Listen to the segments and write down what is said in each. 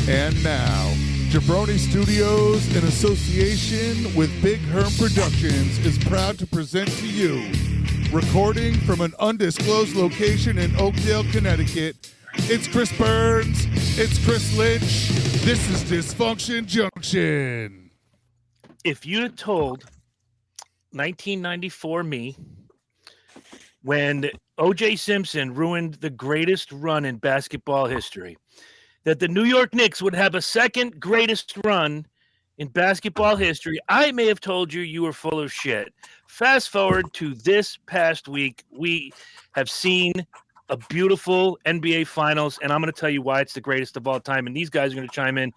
And now, Jabroni Studios, in association with Big Herm Productions, is proud to present to you, recording from an undisclosed location in Oakdale, Connecticut, it's Chris Burns, it's Chris Lynch, this is Dysfunction Junction. If you had told 1994 me, when O.J. Simpson ruined the greatest run in basketball history, that the New York Knicks would have a second greatest run in basketball history, I may have told you you were full of shit. Fast forward to this past week, we have seen a beautiful NBA Finals, and I'm going to tell you why it's the greatest of all time, and these guys are going to chime in.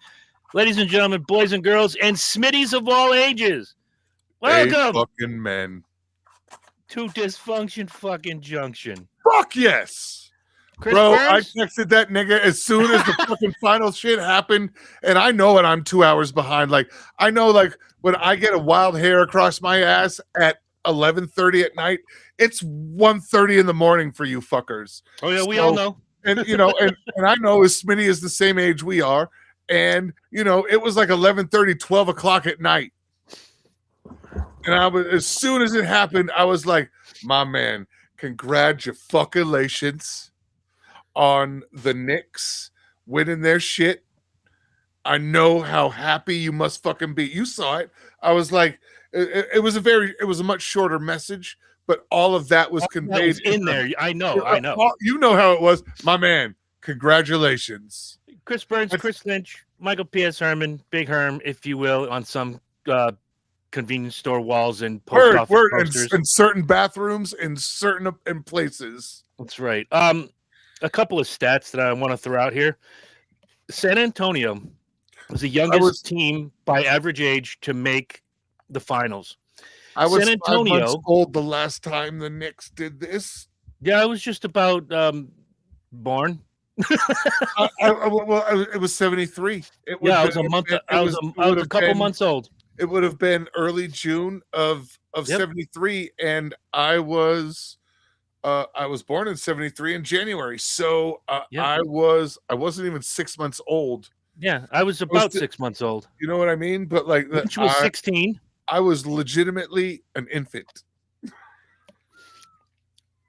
Ladies and gentlemen, boys and girls, and Smitties of all ages, welcome fucking men to Dysfunction fucking Junction. Fuck yes. Chris Bro, Burns? I texted that nigga as soon as the fucking final shit happened, and I know it. I'm 2 hours behind. Like, I know, like, when I get a wild hair across my ass at 11:30 at night, it's 1:30 in the morning for you fuckers. Oh yeah, we all know. And you know, and I know as Smitty is the same age we are, and you know, it was like 11:30, 12 o'clock at night. And I was, as soon as it happened, I was like, my man, congratulations on the Knicks winning their shit. I know how happy you must fucking be. You saw it. I was like, it was a much shorter message, but all of that was conveyed that was in there. I know. You know how it was, my man. Congratulations, Chris Burns, Chris Lynch, Michael P.S. Herman, Big Herm, if you will, on some convenience store walls and post office posters. In certain bathrooms, in certain places. That's right. A couple of stats that I want to throw out here. San Antonio was the youngest team by average age to make the finals. I was San Antonio, 5 months old the last time the Knicks did this. Yeah, I was just about born. It was 73. I was a couple months old. It would have been early June of 73, and I was born in 73 in January. So I wasn't even 6 months old. Yeah, I was about 6 months old. You know what I mean? But like, Lynch was 16. I was legitimately an infant.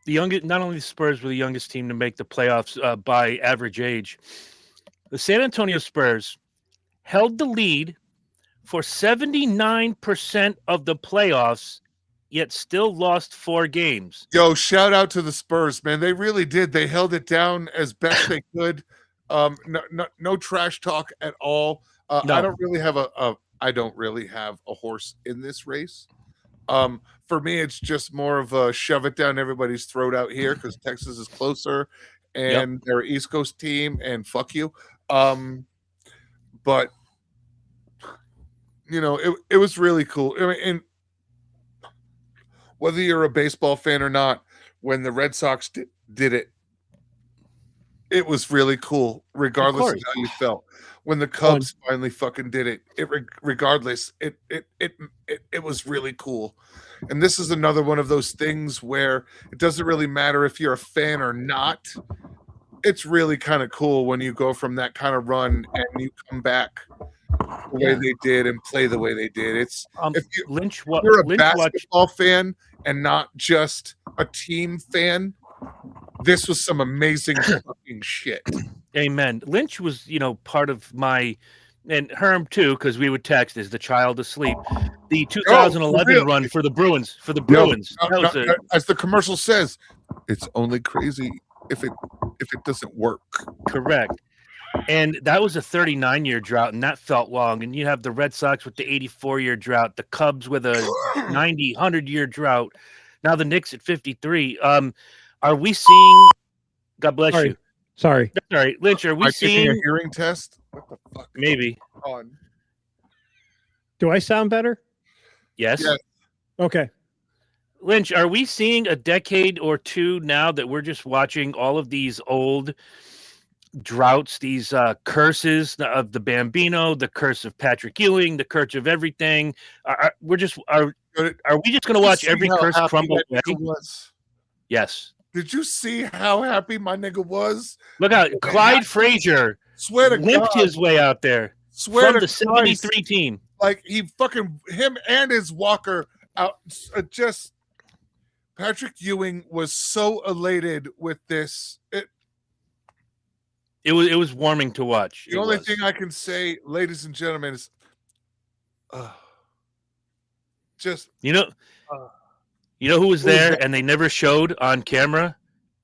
The youngest, not only the Spurs were the youngest team to make the playoffs by average age. The San Antonio Spurs held the lead for 79% of the playoffs, yet still lost 4 games. Yo, shout out to the Spurs, man. They really did. They held it down as best they could. No trash talk at all. No. I don't really have a horse in this race. For me, it's just more of a shove it down everybody's throat out here because Texas is closer and they're an East Coast team and fuck you. But you know, it was really cool. I mean, and whether you're a baseball fan or not, when the Red Sox did it, it was really cool, regardless of how you felt. When the Cubs finally fucking did it, it was really cool. And this is another one of those things where it doesn't really matter if you're a fan or not. It's really kind of cool when you go from that kind of run and you come back the way they did and play the way they did. It's if you're a basketball fan and not just a team fan, this was some amazing fucking shit. Amen. Lynch was, part of my, and Herm too, because we would text as the child asleep. The 2011 run for the Bruins. As the commercial says, it's only crazy if it doesn't work. Correct. And that was a 39-year drought, and that felt long. And you have the Red Sox with the 84-year drought, the Cubs with a 90, 100-year drought. Now the Knicks at 53. Are we seeing? God bless you. Sorry. That's all right, Lynch. Are we seeing a hearing test? What the fuck? Maybe. On. Do I sound better? Yes. Okay. Lynch, are we seeing a decade or two now that we're just watching all of these old droughts, these curses of the Bambino, the curse of Patrick Ewing, the curse of everything? Are we just going to watch every curse crumble away? Yes. Did you see how happy my nigga was? Look out, Clyde Frazier Swear to limped God. his way out there Swear from to the Christ. 73 team. Like him and his walker out. Just Patrick Ewing was so elated with this. It was warming to watch. The only thing I can say, ladies and gentlemen, is just you know who was there and they never showed on camera,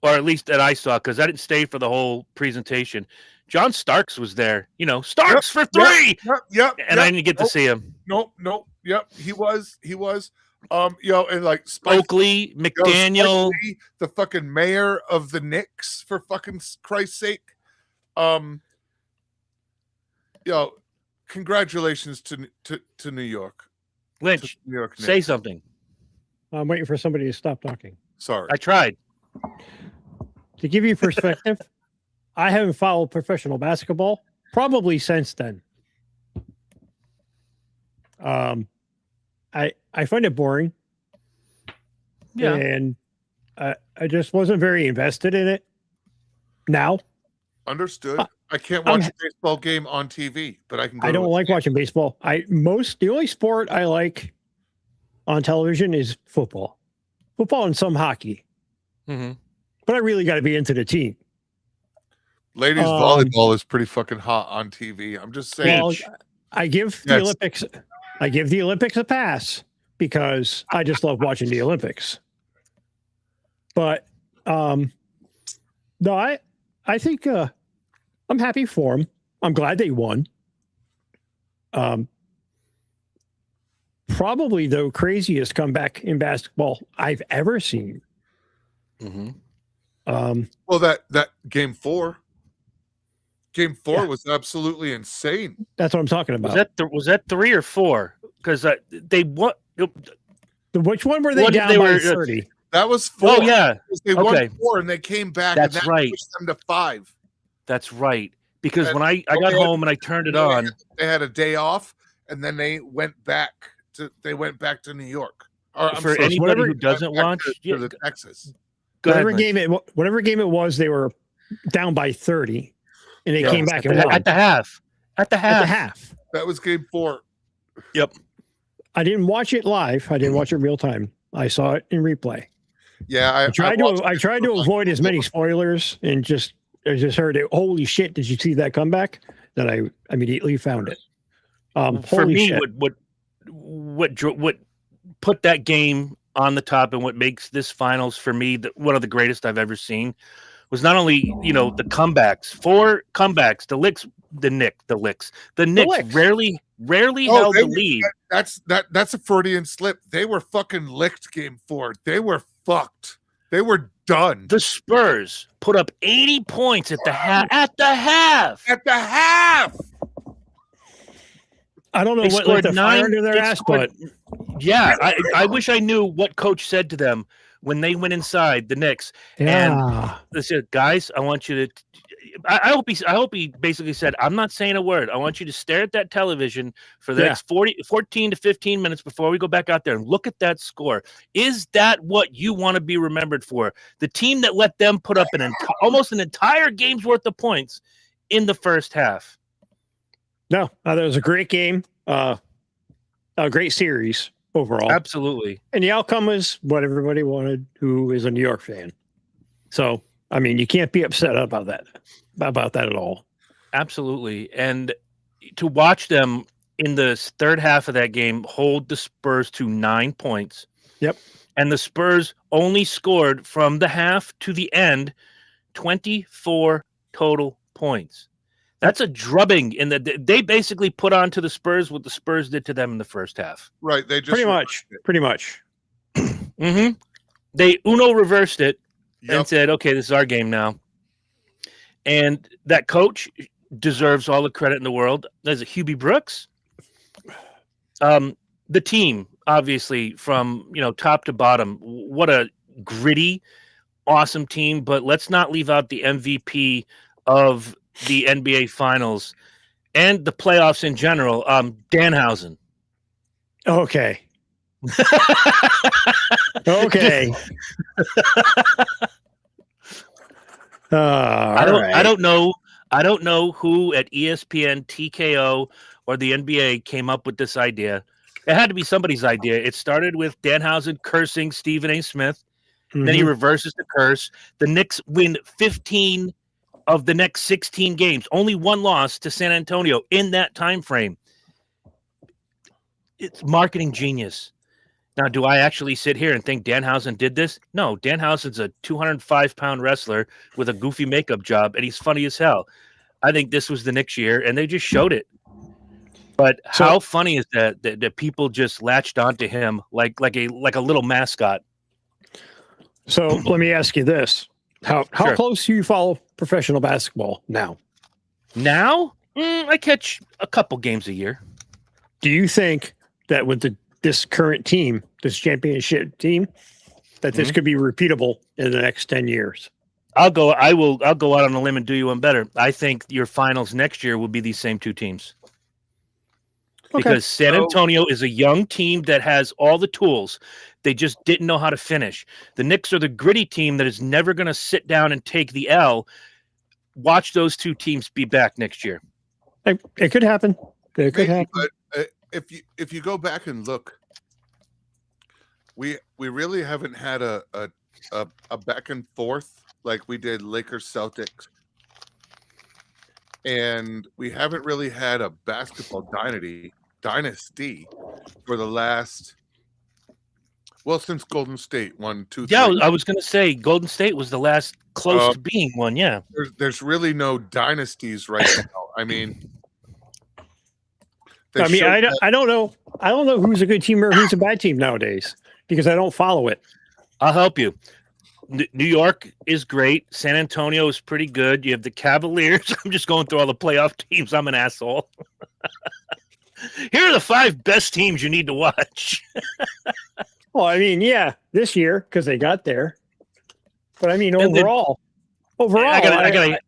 or at least that I saw, because I didn't stay for the whole presentation. John Starks was there. Starks for 3. Yep. And I didn't get to see him. Nope. Yep. He was. And like Oakley, McDaniel, Spike Lee, the fucking mayor of the Knicks, for fucking Christ's sake. Congratulations to New York. Lynch, New York say Knicks. something. I'm waiting for somebody to stop talking. Sorry. I tried. To give you perspective, I haven't followed professional basketball probably since then. I find it boring. Yeah. And I just wasn't very invested in it. Now, Understood. I can't watch a baseball game on TV, but I can. I don't like watching baseball. The only sport I like on television is football and some hockey. Mm-hmm. But I really got to be into the team. Ladies volleyball is pretty fucking hot on TV. I'm just saying. Well, I give the Olympics a pass because I just love watching the Olympics. But no, I think I'm happy for them. I'm glad they won. Probably the craziest comeback in basketball I've ever seen. Mm-hmm. Well, that game 4 was absolutely insane. That's what I'm talking about. Was that 3 or 4? Because they won. Which one were they What if down they by were, 30? That was 4. Oh yeah, They okay. won 4 and they came back. That's and that right. pushed them to 5. That's right. Because And when I got home and I turned it on, they had a day off, and then they went back to New York. Or, for anybody who doesn't watch, to Texas. Go ahead, Whatever game it was, they were down by 30, and they came back and won. at the half. At the half. That was game 4. Yep. I didn't watch it live. I didn't watch it real time. I saw it in replay. Yeah, I tried to avoid as many spoilers, and I just heard it. Holy shit! Did you see that comeback? Then I immediately found it. For me, what put that game on the top and what makes this finals for me one of the greatest I've ever seen was not only the comebacks, 4 comebacks, the Knicks rarely held the lead. That's a Freudian slip. They were fucking licked game 4. They were fucked. They were done. The Spurs put up 80 points at the half. At the half. I don't know what lit the fire under their ass, but yeah, I wish I knew what coach said to them when they went inside the Knicks. Yeah. And they said, guys, I want you to. I hope he basically said, I'm not saying a word. I want you to stare at that television for the next 14 to 15 minutes before we go back out there and look at that score. Is that what you want to be remembered for? The team that let them put up almost an entire game's worth of points in the first half. No, that was a great game. A great series overall. Absolutely. And the outcome was what everybody wanted, who is a New York fan. So, I mean, you can't be upset about that at all. Absolutely. And to watch them in the third half of that game hold the Spurs to 9 points. Yep. And the Spurs only scored from the half to the end 24 total points. That's a drubbing in that they basically put on to the Spurs what the Spurs did to them in the first half. Right. They just pretty much. Mm-hmm. They reversed it and said, okay, this is our game now. And that coach deserves all the credit in the world. There's a Hubie Brooks. The team, obviously, from top to bottom, what a gritty, awesome team. But let's not leave out the MVP of the NBA Finals and the playoffs in general, Danhausen. Okay. Okay. I don't know I don't know who at ESPN, TKO, or the NBA came up with this idea. It had to be somebody's idea. It started with Danhausen cursing Stephen A. Smith. Then he reverses the curse. The Knicks win 15 of the next 16 games. Only one loss to San Antonio in that time frame. It's marketing genius. Now, do I actually sit here and think Danhausen did this? No, Danhausen's a 205-pound wrestler with a goofy makeup job, and he's funny as hell. I think this was the Knicks year, and they just showed it. But how funny is that people just latched onto him like a little mascot? So let me ask you this: How close do you follow professional basketball now? Now, I catch a couple games a year. Do you think that with this current team, this championship team, that this could be repeatable in the next 10 years? I'll go out on a limb and do you one better. I think your finals next year will be these same two teams. Because San Antonio is a young team that has all the tools. They just didn't know how to finish. The Knicks are the gritty team that is never going to sit down and take the L. Watch those two teams be back next year. It could happen. It could happen. But if you go back and look, we really haven't had a back and forth like we did Lakers Celtics. And we haven't really had a basketball dynasty for the last, since Golden State won 2-3. Yeah, I was going to say Golden State was the last close to being one. Yeah, there's really no dynasties right now. I mean, I don't know who's a good team or who's a bad team nowadays because I don't follow it. I'll help you. New York is great. San Antonio is pretty good. You have the Cavaliers. I'm just going through all the playoff teams. I'm an asshole. Here are the 5 best teams you need to watch. Well, I mean, yeah, this year because they got there. But I mean, overall, I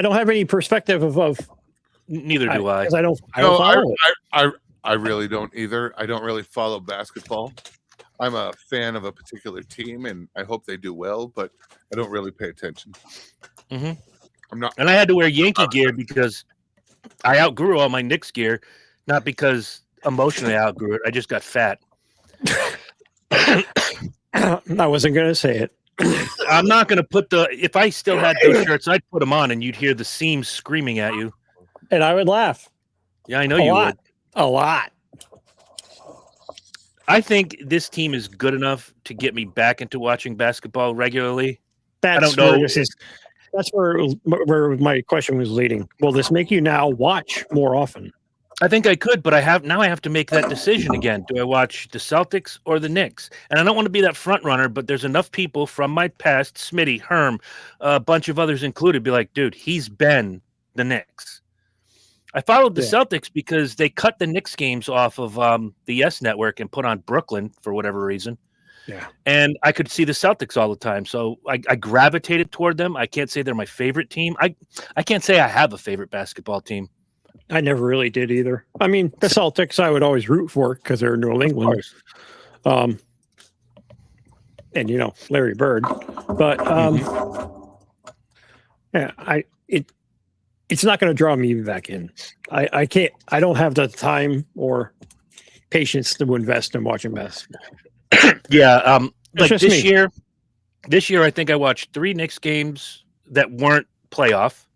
don't have any perspective of. Neither do I. Because I don't follow it. I really don't either. I don't really follow basketball. I'm a fan of a particular team, and I hope they do well, but I don't really pay attention. Mm-hmm. I'm not, and I had to wear Yankee gear because I outgrew all my Knicks gear, not because emotionally I outgrew it. I just got fat. I wasn't going to say it. I'm not going to put if I still had those shirts, I'd put them on, and you'd hear the seams screaming at you. And I would laugh. Yeah, I know you would. A lot. I think this team is good enough to get me back into watching basketball regularly. That's where my question was leading. Will this make you now watch more often? I think I could, but I have to make that decision again. Do I watch the Celtics or the Knicks? And I don't want to be that front runner, but there's enough people from my past, Smitty, Herm, a bunch of others included, be like, dude, he's been the Knicks. I followed the Celtics because they cut the Knicks games off of the Yes Network and put on Brooklyn for whatever reason. Yeah. And I could see the Celtics all the time. So I gravitated toward them. I can't say they're my favorite team. I can't say I have a favorite basketball team. I never really did either. I mean, the Celtics I would always root for because they're New England. And, Larry Bird. But, it's not going to draw me back in. I can't. I don't have the time or patience to invest in watching basketball. Yeah, like this me. year. This year, I think I watched 3 Knicks games that weren't playoff,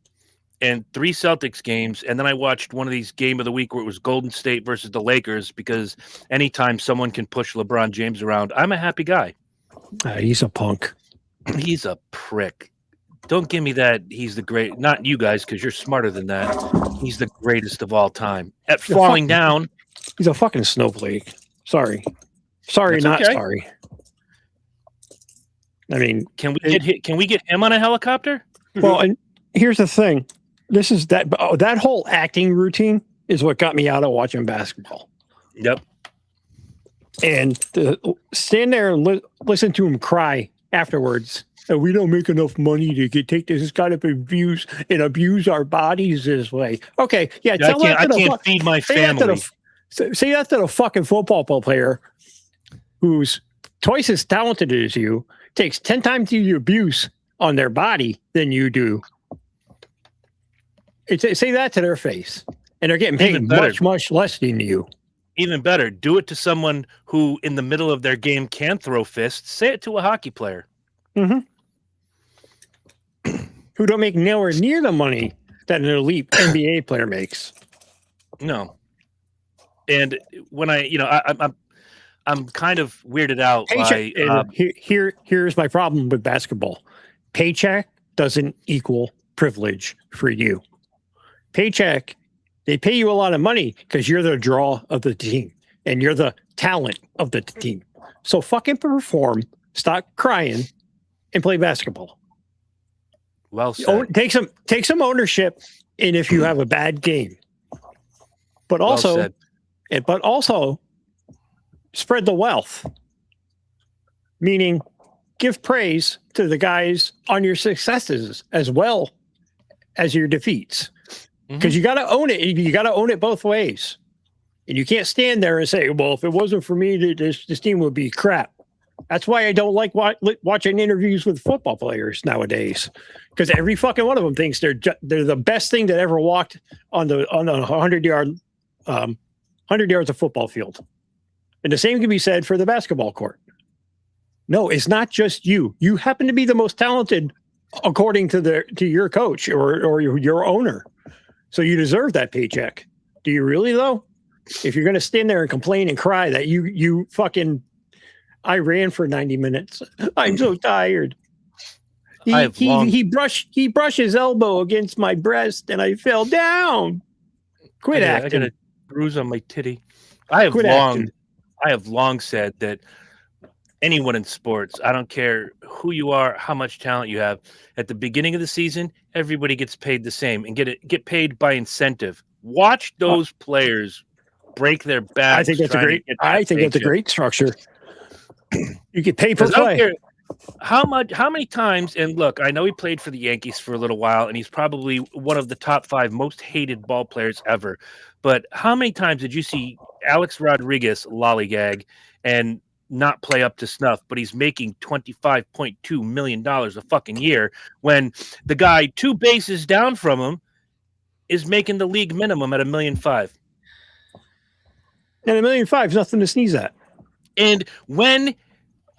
and 3 Celtics games, and then I watched one of these game of the week where it was Golden State versus the Lakers because anytime someone can push LeBron James around, I'm a happy guy. He's a punk. He's a prick. Don't give me that he's the great, not you guys, because you're smarter than that. He's the greatest of all time. At falling down. He's a fucking snowflake. Sorry. Sorry, That's not okay. sorry. I mean, can we get him on a helicopter? Well, and here's the thing. This is that whole acting routine is what got me out of watching basketball. Yep. And to stand there and listen to him cry afterwards. We don't make enough money to take this kind of abuse our bodies this way. Okay, yeah. I can't feed my family. Say that to the fucking football player who's twice as talented as you, takes 10 times the abuse on their body than you do. Say that to their face, and they're getting paid Even better. much less than you. Even better, do it to someone who, in the middle of their game, can throw fists. Say it to a hockey player. Mm-hmm. Who don't make nowhere near the money that an elite NBA player makes. No. And when I'm kind of weirded out by here's my problem with basketball. Paycheck doesn't equal privilege for you. Paycheck, they pay you a lot of money because you're the draw of the team and you're the talent of the team. So fucking perform, stop crying, and play basketball. Well said. Take some ownership in if you have a bad game. But also spread the wealth. Meaning give praise to the guys on your successes as well as your defeats. Because you got to own it. You got to own it both ways. And you can't stand there and say, well, if it wasn't for me, this team would be crap. That's why I don't like watching interviews with football players nowadays. Because every fucking one of them thinks they're the best thing that ever walked on the 100 yards of football field. And the same can be said for the basketball court. No, it's not just you. You happen to be the most talented according to your coach or your owner. So you deserve that paycheck. Do you really though? If you're going to stand there and complain and cry that you fucking, I ran for 90 minutes. I'm so tired. He brushed his elbow against my breast and I fell down. Quit acting. I got a bruise on my titty. I have long said that anyone in sports, I don't care who you are, how much talent you have, at the beginning of the season, everybody gets paid the same and get paid by incentive. Watch those players break their backs. I think that's a great structure. You get paid per play. How many times, and look, I know he played for the Yankees for a little while, and he's probably one of the top 5 most hated ball players ever. But how many times did you see Alex Rodriguez lollygag and not play up to snuff, but he's making $25.2 million a fucking year when the guy 2 bases down from him is making the league minimum at $1.5 million? And $1.5 million is nothing to sneeze at. And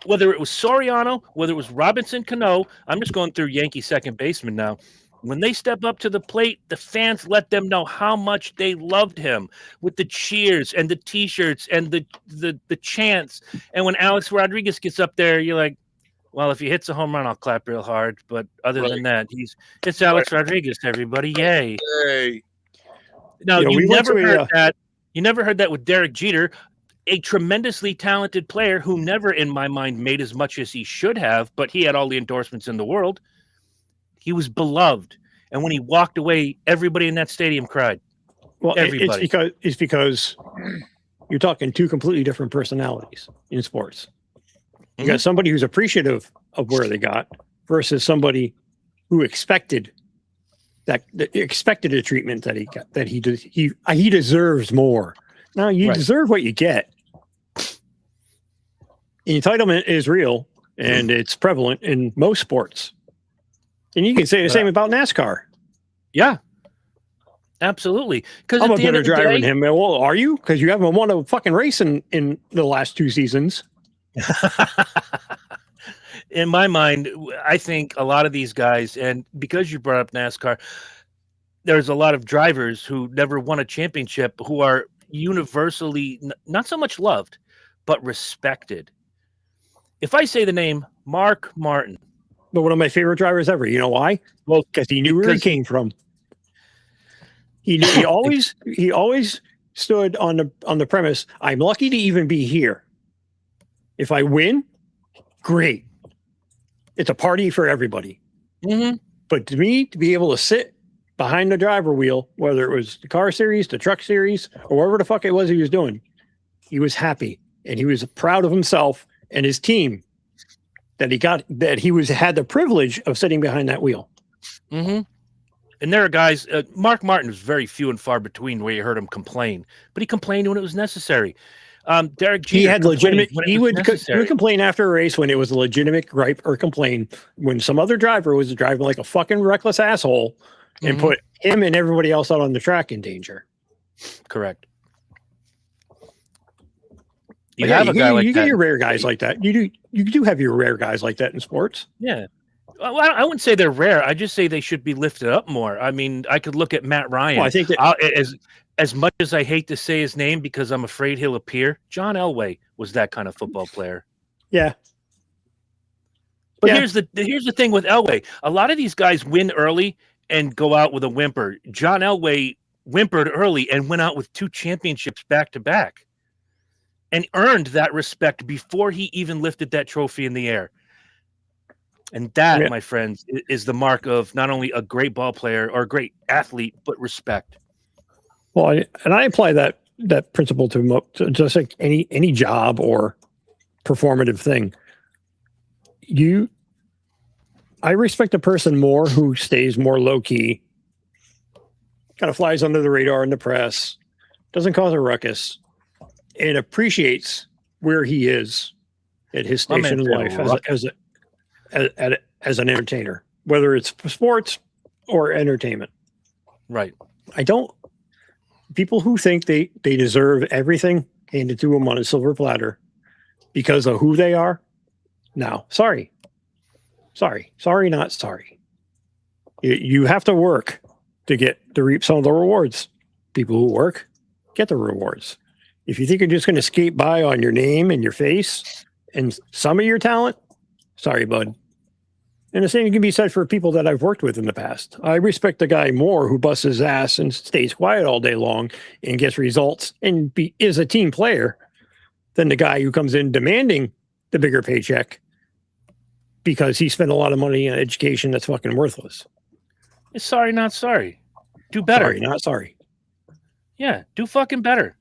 whether it was Soriano, whether it was Robinson Cano, I'm just going through Yankee second baseman now. When they step up to the plate, the fans let them know how much they loved him with the cheers and the T-shirts and the chants. And when Alex Rodriguez gets up there, you're like, well, if he hits a home run, I'll clap real hard. But other than that, it's Alex Rodriguez, everybody. Yay. Hey. Now, you never heard that. You never heard that with Derek Jeter, a tremendously talented player who never, in my mind, made as much as he should have, but he had all the endorsements in the world. He was beloved. And when he walked away, everybody in that stadium cried. Well, everybody. It's because you're talking 2 completely different personalities in sports. You got somebody who's appreciative of where they got versus somebody who expected a treatment that he got, that he deserves more. Now you deserve what you get. Entitlement is real and it's prevalent in most sports. And you can say the same about NASCAR. Yeah, absolutely. Because I'm a better driver than him. Well, are you? Because you haven't won a fucking race in the last 2 seasons. In my mind, I think a lot of these guys, and because you brought up NASCAR, there's a lot of drivers who never won a championship who are universally not so much loved, but respected. If I say the name Mark Martin, but one of my favorite drivers ever. You know why? Well, because he knew where he came from. He always stood on the premise, I'm lucky to even be here. If I win, great. It's a party for everybody. Mm-hmm. But to me, to be able to sit behind the driver wheel, whether it was the car series, the truck series, or whatever the fuck it was he was doing, he was happy and he was proud of himself and his team. That he had the privilege of sitting behind that wheel. Mm-hmm. And there are guys, Mark Martin was very few and far between where you heard him complain, but he complained when it was necessary. Derek Jeter, he had legitimate, he would complain after a race when it was a legitimate gripe or complain. When some other driver was driving like a fucking reckless asshole, and put him and everybody else out on the track in danger. Correct. You have a guy like that. You get your rare guys like that. You do have your rare guys like that in sports. Yeah. Well, I wouldn't say they're rare. I just say they should be lifted up more. I mean, I could look at Matt Ryan. Well, I think that, as much as I hate to say his name because I'm afraid he'll appear, John Elway was that kind of football player. Yeah. But here's the thing with Elway. A lot of these guys win early and go out with a whimper. John Elway whimpered early and went out with 2 championships back to back and earned that respect before he even lifted that trophy in the air. And that, my friends, is the mark of not only a great ball player or a great athlete, but respect. Well, and I apply that principle to just like any job or performative thing. I respect a person more who stays more low key, kind of flies under the radar in the press, doesn't cause a ruckus, and appreciates where he is at his station in life as an entertainer, whether it's sports or entertainment. Right. People who think they deserve everything handed to them on a silver platter because of who they are. No, sorry, not sorry. You have to work to reap some of the rewards. People who work get the rewards. If you think you're just going to skate by on your name and your face and some of your talent, sorry, bud. And the same can be said for people that I've worked with in the past. I respect the guy more who busts his ass and stays quiet all day long and gets results and is a team player than the guy who comes in demanding the bigger paycheck because he spent a lot of money on education that's fucking worthless. Sorry, not sorry. Do better. Sorry, not sorry. Yeah, do fucking better.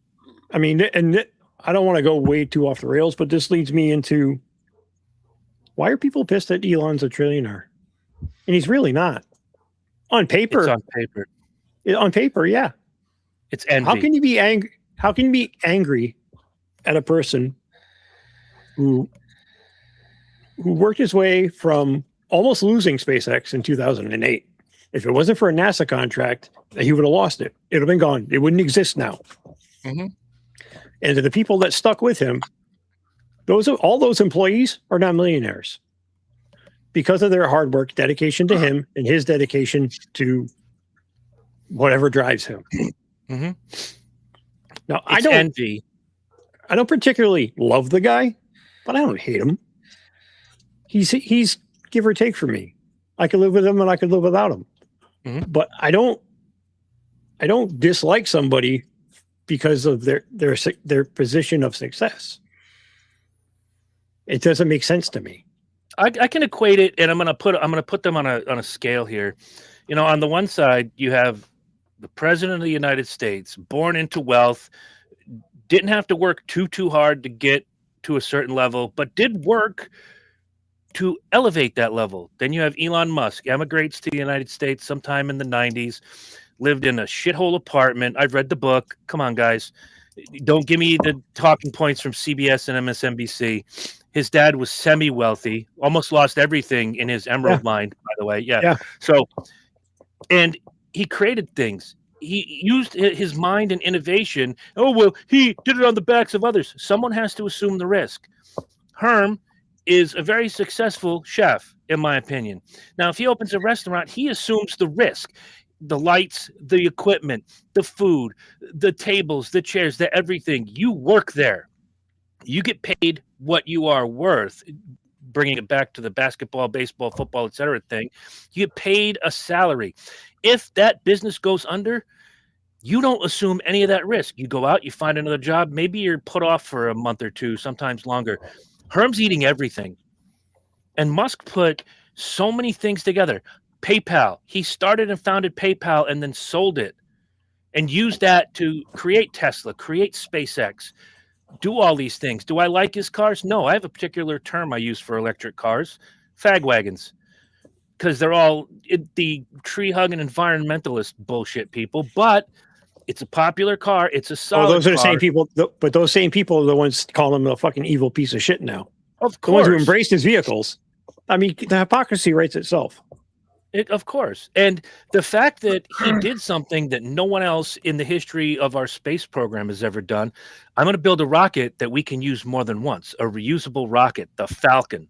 I mean, and I don't want to go way too off the rails, but this leads me into why are people pissed that Elon's a trillionaire? And he's really not. On paper. It's on paper. On paper, yeah. It's envy. How can you be angry? How can you be angry at a person who worked his way from almost losing SpaceX in 2008? If it wasn't for a NASA contract, he would have lost it. It would have been gone. It wouldn't exist now. Mm-hmm. And to the people that stuck with him, all those employees are not millionaires because of their hard work, dedication to him, and his dedication to whatever drives him. Mm-hmm. Now, envy. I don't particularly love the guy, but I don't hate him. He's give or take for me. I could live with him and I could live without him. Mm-hmm. But I don't dislike somebody because of their position of success. It doesn't make sense to me. I can equate it, and I'm gonna put them on a scale here. You know, on the one side, you have the president of the United States, born into wealth, didn't have to work too hard to get to a certain level, but did work to elevate that level. Then you have Elon Musk, emigrates to the United States sometime in the 90s, lived in a shithole apartment. I've read the book. Come on, guys. Don't give me the talking points from CBS and MSNBC. His dad was semi-wealthy, almost lost everything in his emerald mine, by the way. Yeah. So, and he created things. He used his mind and innovation. Oh, well, he did it on the backs of others. Someone has to assume the risk. Herm is a very successful chef, in my opinion. Now, if he opens a restaurant, he assumes the risk. The lights, the equipment, the food, the tables, the chairs, the everything. You work there. You get paid what you are worth. Bringing it back to the basketball, baseball, football, etc. thing. You get paid a salary. If that business goes under, you don't assume any of that risk. You go out, you find another job. Maybe you're put off for a month or two, sometimes longer. Herm's eating everything. And Musk put so many things together. PayPal. He started and founded PayPal and then sold it and used that to create Tesla, create SpaceX, do all these things. Do I like his cars? No, I have a particular term I use for electric cars, fag wagons, because they're all the tree-hugging environmentalist bullshit people, but it's a popular car. It's a solid those are the car. same people, but those same people are the ones calling him a fucking evil piece of shit now. Of The ones who course. embraced his vehicles. I mean, the hypocrisy writes itself. Of course. And the fact that he did something that no one else in the history of our space program has ever done, I'm going to build a rocket that we can use more than once, a reusable rocket, the Falcon.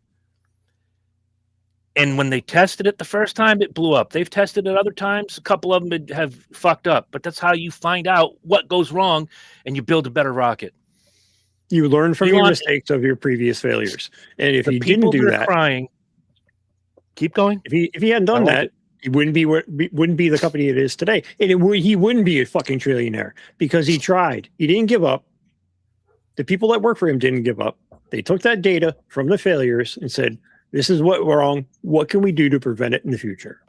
And when they tested it the first time, it blew up. They've tested it other times. A couple of them have fucked up. But that's how you find out what goes wrong and you build a better rocket. You learn from your mistakes of your previous failures. And if he didn't do that, crying. Keep going. If he hadn't done that, he wouldn't be the company it is today, and he wouldn't be a fucking trillionaire because he tried. He didn't give up. The people that work for him didn't give up. They took that data from the failures and said, "This is what went wrong. What can we do to prevent it in the future?"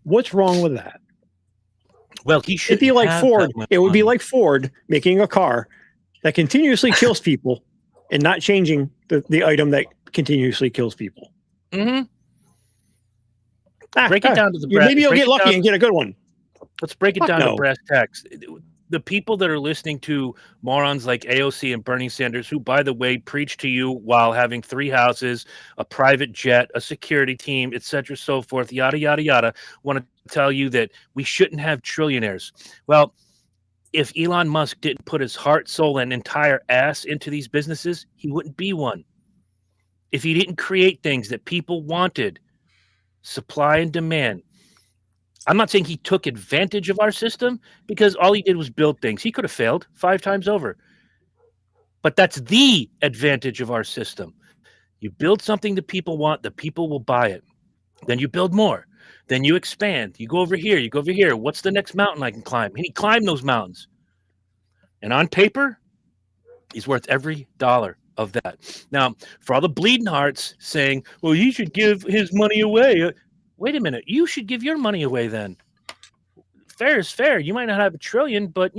What's wrong with that? Well, he should be like Ford. It would be like Ford making a car that continuously kills people and not changing the item that continuously kills people. Mm-hmm. Break it down to the brass. Maybe you'll get lucky and get a good one. Let's break it down to brass tacks. The people that are listening to morons like AOC and Bernie Sanders, who, by the way, preach to you while having 3 houses, a private jet, a security team, etc., so forth, yada, yada, yada, want to tell you that we shouldn't have trillionaires. Well, if Elon Musk didn't put his heart, soul, and entire ass into these businesses, he wouldn't be one. If he didn't create things that people wanted, supply and demand. I'm not saying he took advantage of our system because all he did was build things. He could have failed 5 times over. But that's the advantage of our system. You build something that people want, the people will buy it. Then you build more. Then you expand. You go over here. You go over here. What's the next mountain I can climb? And he climbed those mountains. And on paper, he's worth every dollar of that. Now, for all the bleeding hearts saying, well, he should give his money away. Wait a minute. You should give your money away then. Fair is fair. You might not have $1 trillion, but,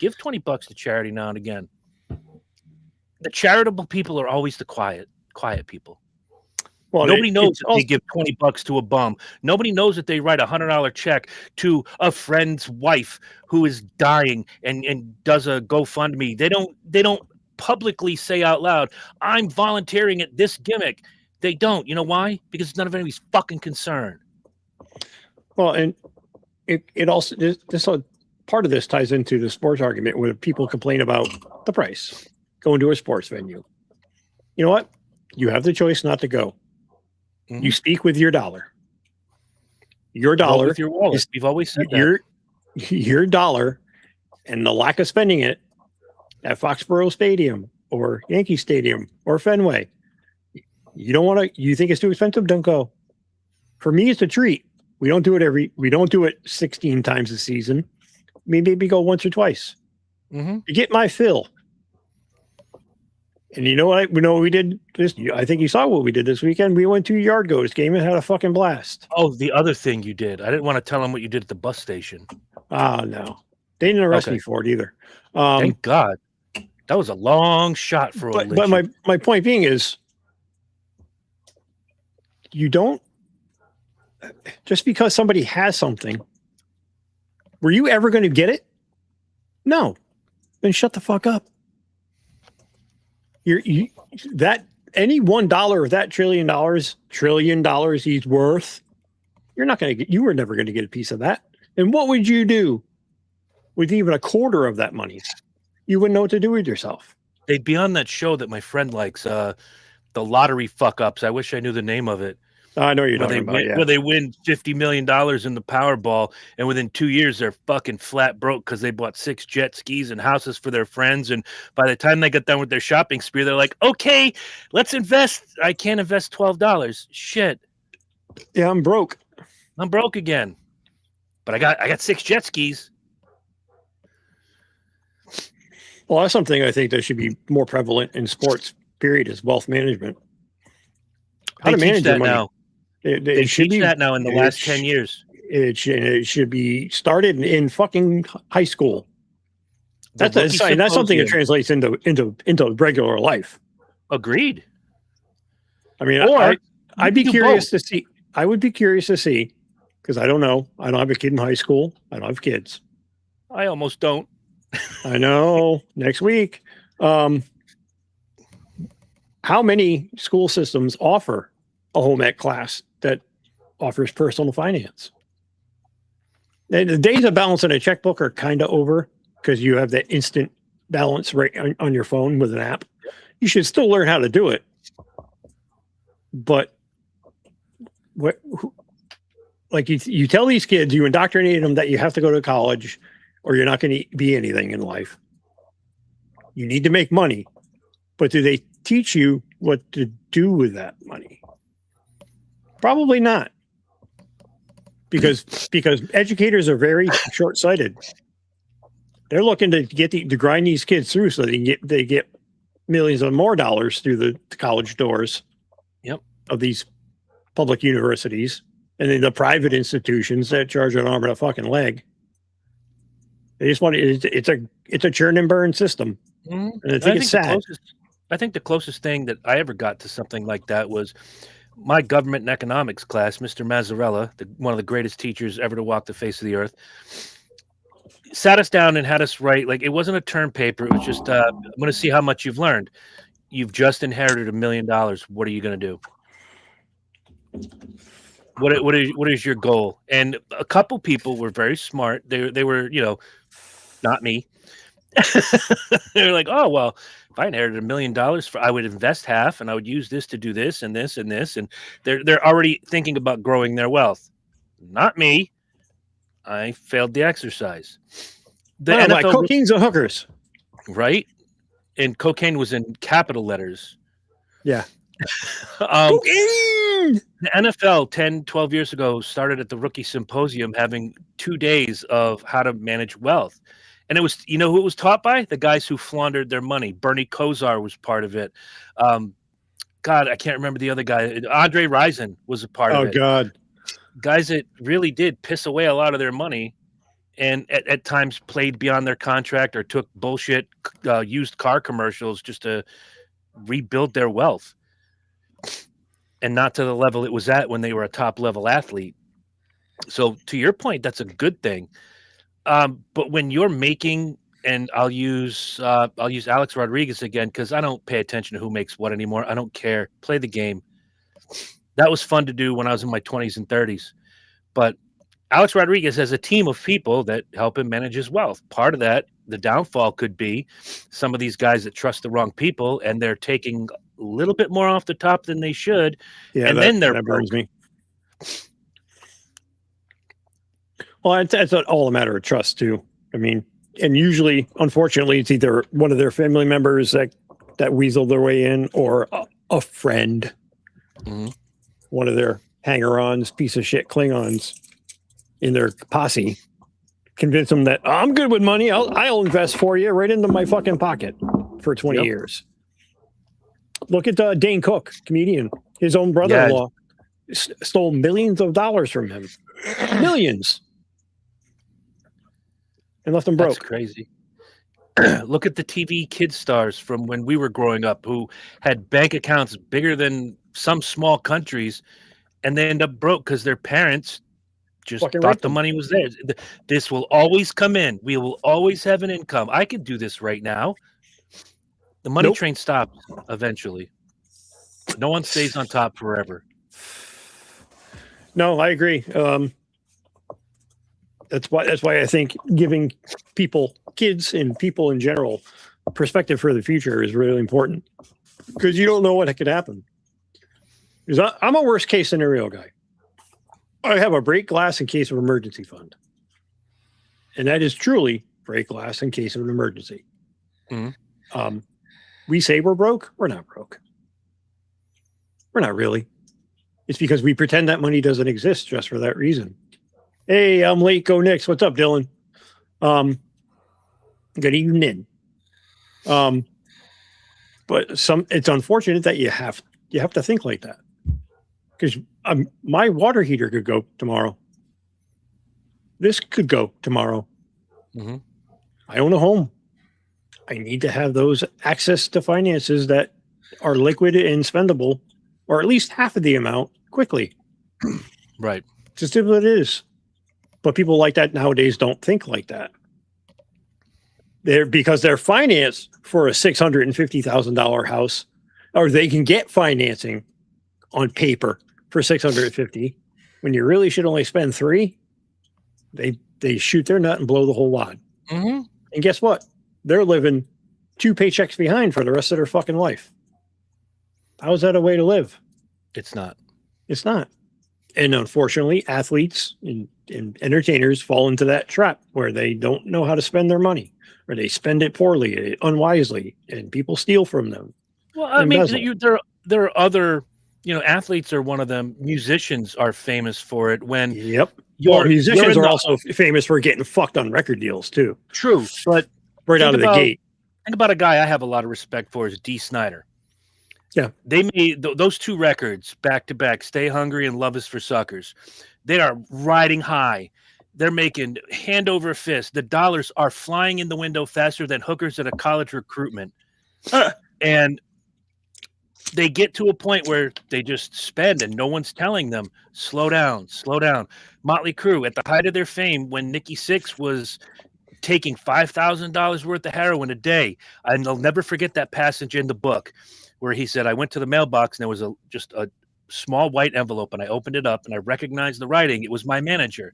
give $20 to charity now and again. The charitable people are always the quiet people. Well, nobody knows that they give $20 to a bum. Nobody knows that they write a $100 check to a friend's wife who is dying and does a GoFundMe. They don't publicly say out loud, I'm volunteering at this gimmick. They don't. You know why? Because it's none of anybody's fucking concern. Well, and it also this part of this ties into the sports argument where people complain about the price going to a sports venue. You know what? You have the choice not to go. Mm-hmm. You speak with your dollar. Your dollar with your wallet. You've always said that. Your dollar and the lack of spending it at Foxborough Stadium or Yankee Stadium or Fenway. You don't want to, you think it's too expensive? Don't go. For me, it's a treat. We don't do it 16 times a season. Maybe go once or twice. Mm-hmm. You get my fill. And you know what? We did this. I think you saw what we did this weekend. We went to a Yard Goats game and had a fucking blast. Oh, the other thing you did. I didn't want to tell them what you did at the bus station. No. They didn't arrest me for it either. Thank God. That was a long shot for a But my point being is, you don't, just because somebody has something, were you ever going to get it? No. Then shut the fuck up. That any $1 of that trillion dollars he's worth, you were never going to get a piece of that. And what would you do with even a quarter of that money? You wouldn't know what to do with yourself. They'd be on that show that my friend likes, the lottery fuck ups. I wish I knew the name of it. I know you're talking about, yeah. Where they win $50 million in the Powerball, and within 2 years they're fucking flat broke because they bought 6 jet skis and houses for their friends. And by the time they get done with their shopping spree, they're like, okay, let's invest. I can't invest $12. Shit. Yeah, I'm broke. I'm broke again. But I got 6 jet skis. Well, that's something I think that should be more prevalent in sports, period, is wealth management. How to manage that now. They should teach that now in the last 10 years. It should be started in fucking high school. That's something that translates into regular life. Agreed. I mean, I'd be curious to see. I would be curious to see, because I don't know. I don't have a kid in high school. I don't have kids. I almost don't. I know. Next week. How many school systems offer a home ec class that offers personal finance. And the days of balancing a checkbook are kind of over because you have that instant balance right on your phone with an app. You should still learn how to do it. But like you tell these kids, you indoctrinate them that you have to go to college or you're not going to be anything in life. You need to make money. But do they teach you what to do with that money? Probably not. Because educators are very short-sighted. They're looking to grind these kids through so they get millions of more dollars through the college doors. Yep. Of these public universities, and then the private institutions that charge an arm and a fucking leg. They just want it's a churn and burn system. Mm-hmm. And I think it's sad. I think the closest thing that I ever got to something like that was my government and economics class. Mr. Mazzarella, one of the greatest teachers ever to walk the face of the earth, sat us down and had us write, like, it wasn't a term paper. It was just, I'm going to see how much you've learned. You've just inherited $1 million. What are you going to do? What is your goal? And a couple people were very smart. They were, not me. They were like, oh, well, if I inherited $1 million, I would invest half and I would use this to do this and this and this. And they're already thinking about growing their wealth. Not me. I failed the exercise. Like cocaine's and hookers. Right? And cocaine was in capital letters. Yeah. The NFL 10, 12 years ago started at the rookie symposium having 2 days of how to manage wealth. And it was, who it was taught by? The guys who floundered their money. Bernie Kosar was part of it. God, I can't remember the other guy. Andre Rison was a part of it. Oh, God. Guys that really did piss away a lot of their money and at times played beyond their contract or took bullshit used car commercials just to rebuild their wealth. And not to the level it was at when they were a top level athlete. So to your point, that's a good thing. But when you're making, and I'll use Alex Rodriguez again, because I don't pay attention to who makes what anymore. I don't care. Play the game. That was fun to do when I was in my 20s and 30s. But Alex Rodriguez has a team of people that help him manage his wealth. Part of that, the downfall could be some of these guys that trust the wrong people and they're taking a little bit more off the top than they should. Yeah, and then that burns me. Well, it's all a matter of trust too. I mean, and usually, unfortunately, it's either one of their family members that weasel their way in, or a friend, one of their hanger-ons, piece of shit Klingons in their posse, convince them that I'm good with money. I'll invest for you right into my fucking pocket for 20 years. Look at Dane Cook, comedian. His own brother-in-law stole millions of dollars from him. Millions. And left them broke. That's crazy. Look at the TV kid stars from when we were growing up who had bank accounts bigger than some small countries, and they end up broke because their parents just thought the money was theirs. This will always come in. We will always have an income. I can do this right now. The money train stops eventually. No one stays on top forever. No, I agree. That's why I think giving kids and people in general, perspective for the future is really important, because you don't know what could happen. Because I'm a worst case scenario guy. I have a break glass in case of emergency fund, and that is truly break glass in case of an emergency. Mm-hmm. We say we're broke. We're not broke. We're not really. It's because we pretend that money doesn't exist just for that reason. Hey, I'm late. Go Knicks. What's up, Dylan? Good evening. But it's unfortunate that you have to think like that, because my water heater could go tomorrow. This could go tomorrow. Mm-hmm. I own a home. I need to have those access to finances that are liquid and spendable, or at least half of the amount quickly. Right. Just what it is. But people like that nowadays don't think like that. Because they're financed for a $650,000 house, or they can get financing on paper for $650,000 when you really should only spend 3, they shoot their nut and blow the whole wad. Mm-hmm. And guess what? They're living 2 paychecks behind for the rest of their fucking life. How is that a way to live? It's not. It's not. And unfortunately, athletes and entertainers fall into that trap where they don't know how to spend their money, or they spend it poorly, unwisely, and people steal from them. Well, I mean, Embezzle. there are other, athletes are one of them. Musicians are famous for it. When Yep. you're Musicians in are the- also famous for getting fucked on record deals too, true, but right Think out of the about- gate. think about a guy I have a lot of respect for is Dee Snider. Yeah. They made those 2 records back to back, Stay Hungry and Love is for Suckers. They are riding high. They're making hand over fist. The dollars are flying in the window faster than hookers at a college recruitment. And they get to a point where they just spend and no one's telling them, slow down, slow down. Motley Crue, at the height of their fame, when Nikki Sixx was taking $5,000 worth of heroin a day, and I'll never forget that passage in the book where he said, I went to the mailbox and there was just a small white envelope, and I opened it up and I recognized the writing. It was my manager.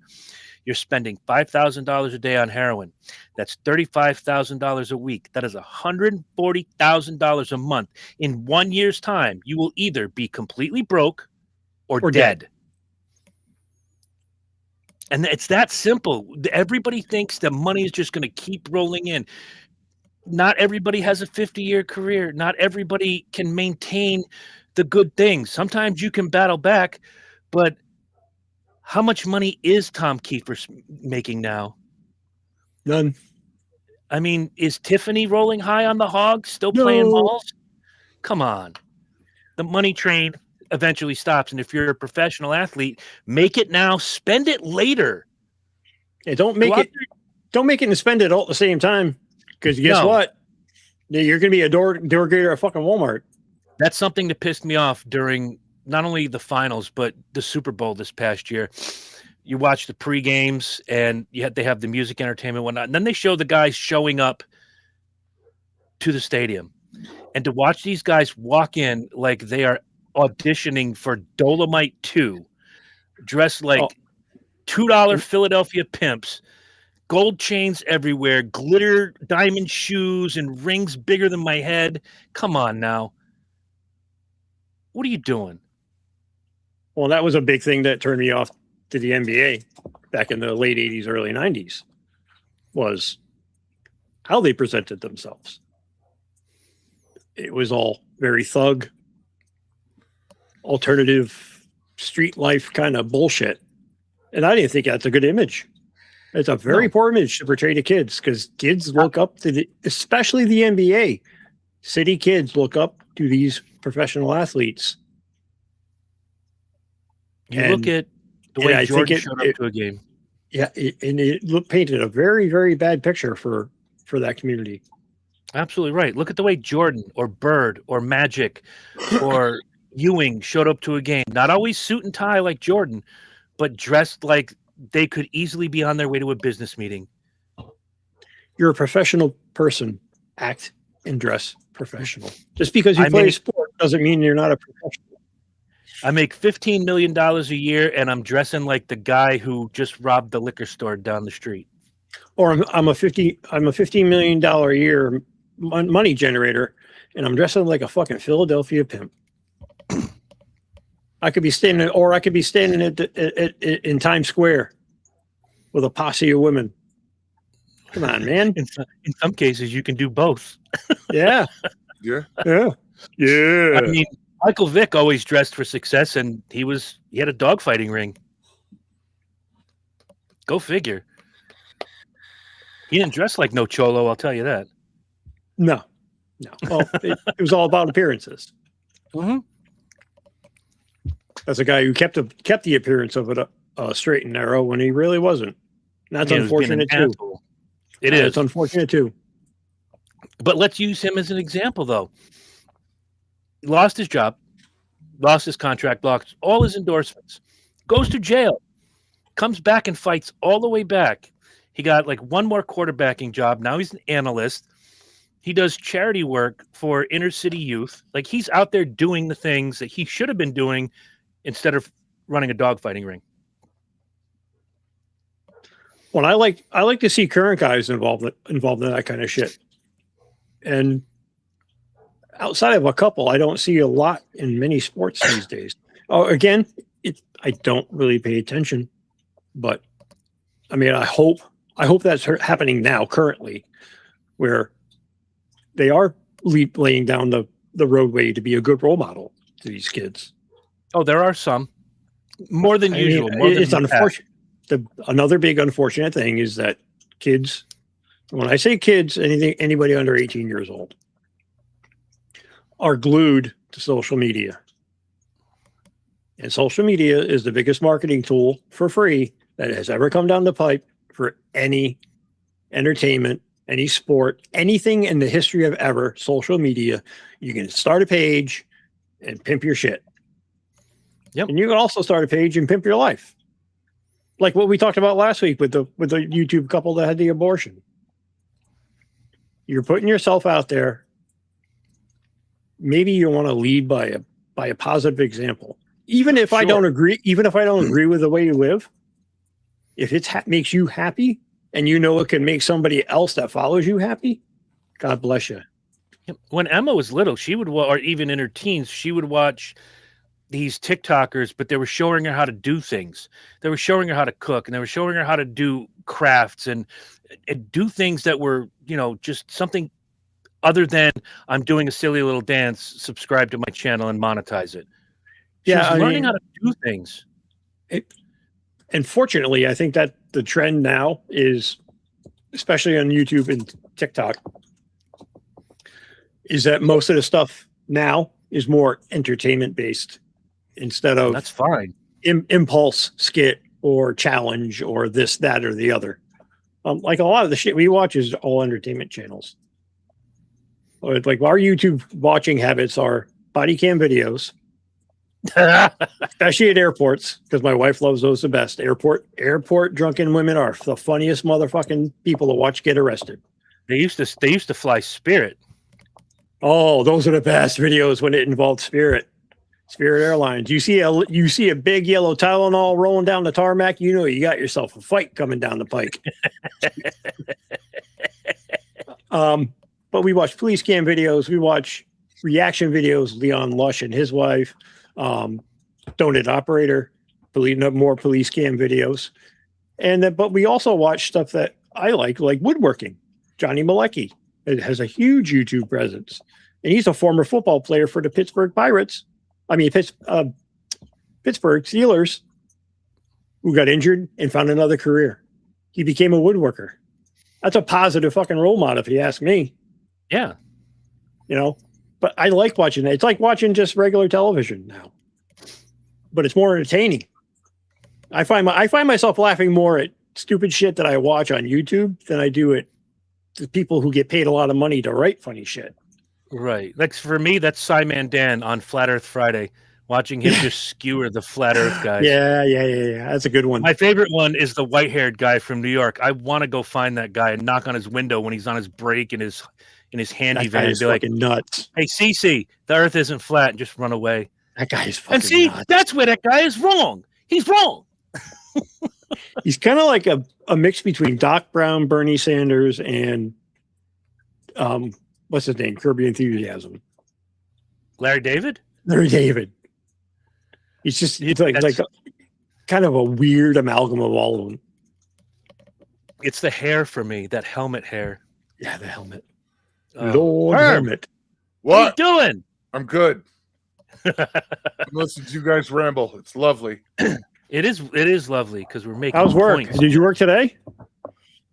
You're spending $5,000 a day on heroin. That's $35,000 a week. That is $140,000 a month. In 1 year's time, you will either be completely broke or dead. And it's that simple. Everybody thinks that money is just going to keep rolling in. Not everybody has a 50-year career. Not everybody can maintain the good things. Sometimes you can battle back, but how much money is Tom Kiefer making now? None. I mean, is Tiffany rolling high on the hog, still playing No. malls? Come on. The money train eventually stops. And if you're a professional athlete, make it now, spend it later. Yeah, don't make it and spend it all at the same time. Because guess No. what? You're going to be a door grader at fucking Walmart. That's something that pissed me off during not only the finals, but the Super Bowl this past year. You watch the pre-games and they have the music, entertainment, and whatnot. And then they show the guys showing up to the stadium. And to watch these guys walk in like they are auditioning for Dolomite 2, dressed like $2 Philadelphia pimps, gold chains everywhere, glitter diamond shoes, and rings bigger than my head. Come on now. What are you doing? Well, that was a big thing that turned me off to the NBA back in the late 80s, early 90s, was how they presented themselves. It was all very thug, alternative, street life kind of bullshit. And I didn't think that's a good image. It's a very poor image to portray to kids, because kids look up to especially the NBA. City kids look up to these professional athletes. You look at the way Jordan showed up to a game. Yeah, it painted a very, very bad picture for that community. Absolutely right. Look at the way Jordan or Bird or Magic or Ewing showed up to a game. Not always suit and tie like Jordan, but dressed like they could easily be on their way to a business meeting. You're a professional person. Act and dress professional. Just because you play a sport doesn't mean you're not a professional. I make $15 million a year, and I'm dressing like the guy who just robbed the liquor store down the street. Or I'm a $15 million a year money generator, and I'm dressing like a fucking Philadelphia pimp. I could be standing in Times Square with a posse of women. Come on, man. In some cases, you can do both. Yeah. Yeah. Yeah. Yeah. I mean, Michael Vick always dressed for success, and he had a dogfighting ring. Go figure. He didn't dress like no cholo, I'll tell you that. No. Well, it was all about appearances. Mm-hmm. That's a guy who kept the appearance of it straight and narrow when he really wasn't. That's unfortunate too. It is. It's unfortunate too. But let's use him as an example, though. He lost his job, lost his contract, lost all his endorsements, goes to jail, comes back and fights all the way back. He got like one more quarterbacking job. Now he's an analyst. He does charity work for inner city youth. Like, he's out there doing the things that he should have been doing instead of running a dogfighting ring. When I like to see current guys involved in that kind of shit. And outside of a couple, I don't see a lot in many sports these days. Oh, again, I don't really pay attention, but I mean, I hope that's happening now, currently, where they are laying down the roadway to be a good role model to these kids. Oh, there are some more than usual. It's unfortunate. Another big unfortunate thing is that kids, when I say kids, anybody under 18 years old, are glued to social media. And social media is the biggest marketing tool for free that has ever come down the pipe for any entertainment, any sport, anything in the history of ever. Social media, you can start a page and pimp your shit. Yep. And you can also start a page and pimp your life. Like what we talked about last week with the YouTube couple that had the abortion. You're putting yourself out there. Maybe you want to lead by a positive example. Even if I don't agree with the way you live, if it makes you happy and you know it can make somebody else that follows you happy, God bless you. When Emma was little, she would, or even in her teens, she would watch these TikTokers, but they were showing her how to do things. They were showing her how to cook, and they were showing her how to do crafts and do things that were, just something other than I'm doing a silly little dance, subscribe to my channel and monetize it. She was learning how to do things. And fortunately, I think that the trend now is, especially on YouTube and TikTok, is that most of the stuff now is more entertainment based instead of that's fine impulse skit or challenge or this, that, or the other. Like a lot of the shit we watch is all entertainment channels. Like our YouTube watching habits are body cam videos, especially at airports, because my wife loves those the best. Airport drunken women are the funniest motherfucking people to watch get arrested. They used to fly Spirit. Oh, those are the best videos when it involved Spirit Airlines. You see a big yellow Tylenol rolling down the tarmac, you got yourself a fight coming down the pike. But we watch police cam videos. We watch reaction videos. Leon Lush and his wife, Donut Operator, more police cam videos, but we also watch stuff that I like woodworking. Johnny Malecki has a huge YouTube presence, and he's a former football player for the Pittsburgh Steelers, who got injured and found another career. He became a woodworker. That's a positive fucking role model, if you ask me. Yeah. But I like watching that. It's like watching just regular television now, but it's more entertaining. I find myself laughing more at stupid shit that I watch on YouTube than I do at the people who get paid a lot of money to write funny shit. Right. Like for me, that's Simon Dan on Flat Earth Friday, watching him just skewer the Flat Earth guys. Yeah. That's a good one. My favorite one is the white-haired guy from New York. I want to go find that guy and knock on his window when he's on his break in his handy van and be like, nuts. Hey, CC, the earth isn't flat, and just run away. That guy is fucking nuts. And see, that's where that guy is wrong. He's wrong. He's kind of like a mix between Doc Brown, Bernie Sanders, and what's his name? Kirby Enthusiasm. Larry David? Larry David. He's like kind of a weird amalgam of all of them. It's the hair for me, that helmet hair. Yeah, the helmet. Lord Helmet. What are you doing? I'm good. I'm listening to you guys ramble. It's lovely. It is lovely because we're making How's work? points. Did you work today?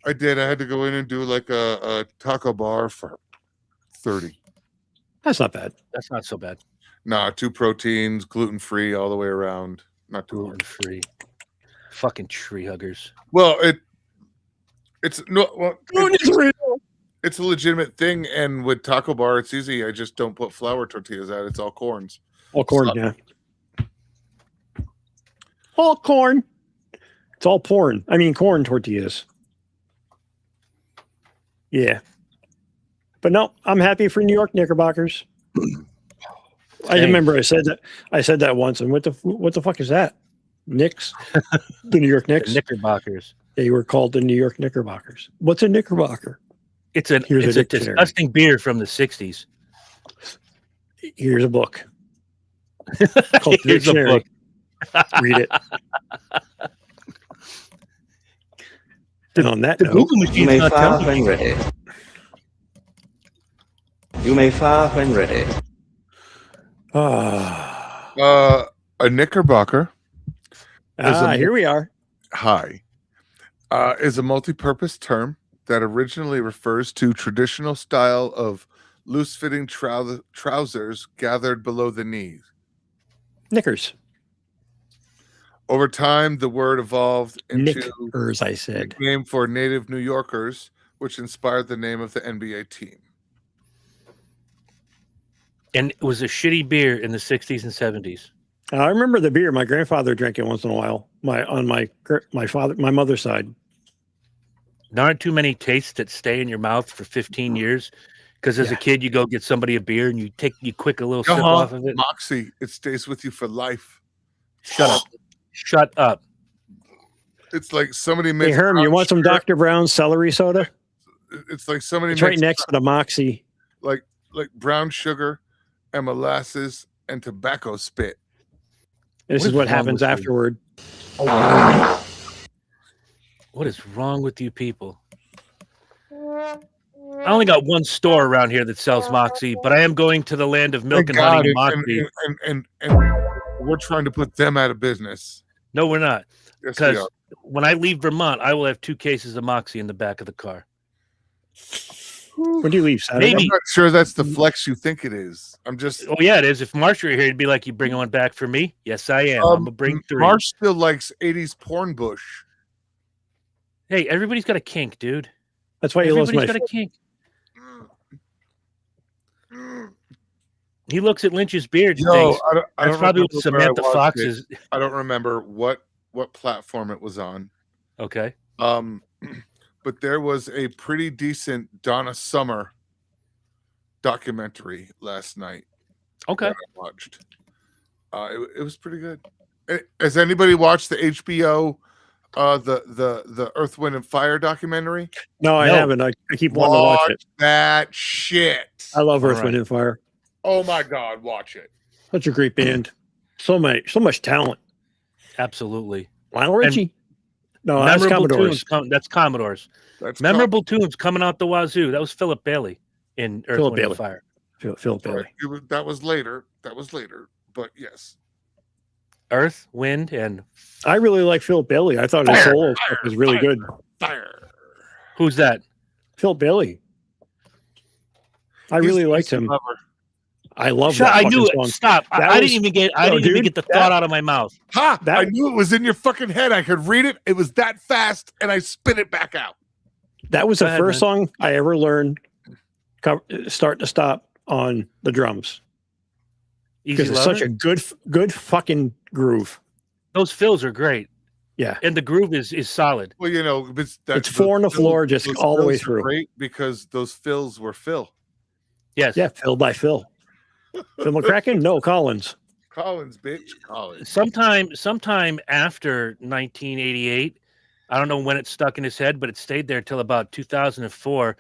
I did. I had to go in and do like a taco bar for 30. That's not bad. That's not so bad. Nah, 2 proteins, gluten-free all the way around. Not too Gluten free. Fucking tree huggers. Well, it's a legitimate thing, and with taco bar, it's easy. I just don't put flour tortillas out. It's all corns. All corn, yeah. All corn. It's all porn. I mean, corn tortillas. Yeah. But no, I'm happy for New York Knickerbockers. I remember I said that once, and what the fuck is that? Knicks? The New York Knicks? The Knickerbockers. They were called the New York Knickerbockers. What's a Knickerbocker? It's a dictionary. disgusting beer from the 60s. Here's a book. Called the Here's a dictionary. book. Read it. And on that The note, Google You machine's may not fire telling when me. ready. You may fire when ready. A knickerbocker here we are. is a multi-purpose term that originally refers to traditional style of loose-fitting trousers gathered below the knees. Knickers. Over time, the word evolved into Knickers, I said. a name for native New Yorkers, which inspired the name of the NBA team. And it was a shitty beer in the 60s and 70s. I remember the beer. My grandfather drank it once in a while. On my mother's side. There aren't too many tastes that stay in your mouth for 15 years. Because as a kid, you go get somebody a beer and you quick a little sip off of it. Moxie, it stays with you for life. Shut up. Shut up. It's like somebody Hey, makes. Herm, you want some Dr. Brown's celery soda? It's like somebody. It's right next to the Moxie. Like brown sugar, and molasses and tobacco spit. This is what happens afterward. What is wrong with you people? I only got one store around here that sells Moxie, but I am going to the land of milk and honey Moxie. And we're trying to put them out of business. No, we're not. Yes, Because we are. when I leave Vermont, I will have 2 cases of Moxie in the back of the car. When do you leave, Saturday? Maybe. I'm not sure that's the flex you think it is. I'm just. Oh, yeah, it is. If Marsh were here, he'd be like, you bring one back for me? Yes, I am. I'm going to bring 3. Marsh still likes 80s porn bush. Hey, everybody's got a kink, dude. That's why he loves Everybody's my. got a kink. He looks at Lynch's beard and Yo, thinks, I don't that's probably what remember where I Samantha watched Fox it. is. I don't remember what platform it was on. Okay. But there was a pretty decent Donna Summer documentary last night. Okay. That I watched. It was pretty good. Has anybody watched the HBO the Earth, Wind, and Fire documentary? No, I haven't. I keep wanting to watch it. That shit. I love Earth, All Wind, and Fire. Oh my God, watch it. Such a great band. So much talent. Absolutely. Lionel Richie. No, that's Memorable Commodores. tunes. That's Commodores. That's Memorable tunes coming out the wazoo. That was Philip Bailey in Earth, Philip Wind, Bailey. and Fire. Phil Sorry, Bailey. that was later. But yes. Earth, Wind, and I really like Phil Bailey. I thought his solo stuff was really good. Fire. who's that? Phil Bailey. I really liked him. I love that. I knew it. Song. Stop. I didn't even get. I didn't even get the thought out of my mouth. I knew it was in your fucking head. I could read it. It was that fast, and I spit it back out. That was Go the ahead, first man. song I ever learned start to stop on the drums. Easy Because it's such Lover? a good fucking groove. Those fills are great, Yeah. and the groove is solid. Well, you know, It's 4 on the floor, just those all the way fills are through. Great because those fills were Phil Yes. Yeah, Phil by Phil. Phil McCracken? No, Collins. Collins, bitch, Collins. Sometime after 1988, I don't know when it stuck in his head, but it stayed there till about 2004.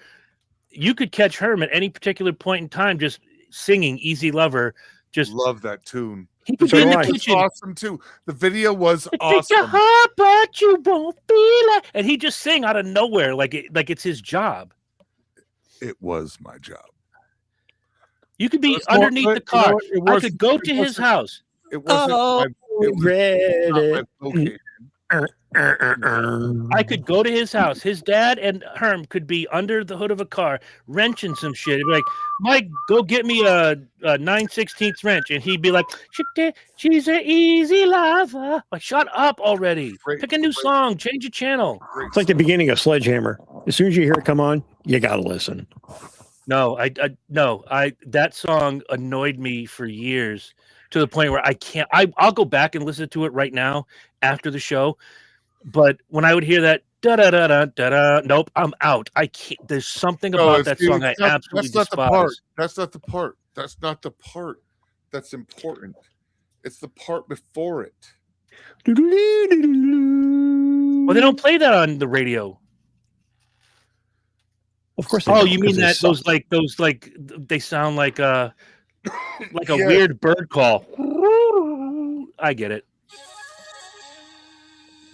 You could catch Herm at any particular point in time just singing "Easy Lover." Just Love that tune. he could So be in do the I. It was kitchen. awesome too. The video was It takes your awesome. heart, but you won't feel it. And he just sing out of nowhere, like it's his job. It was my job. You could be It's more- underneath the you know car. what? It I wasn't- could go it to his wasn't- house. It wasn't. Oh, it was read not it. my vocation. I could go to his house. His dad and Herm could be under the hood of a car wrenching some shit. He'd be like, Mike, go get me a 9/16 wrench. And he'd be like, she's an easy lover. Like, shut up already. Great, Pick a new great. song. Change your channel. Great It's like the beginning of Sledgehammer. As soon as you hear it come on, you got to listen. No, that song annoyed me for years to the point where I can't. I'll go back and listen to it right now after the show. But when I would hear that da da da da da da, nope, I'm out. I can't. There's something about that song I absolutely That's not the part. despise. That's not the part. That's not the part that's important. It's the part before it. Well, they don't play that on the radio. Of course. They Oh, don't, you mean 'cause they that suck. they sound like a Yeah. weird bird call. I get it.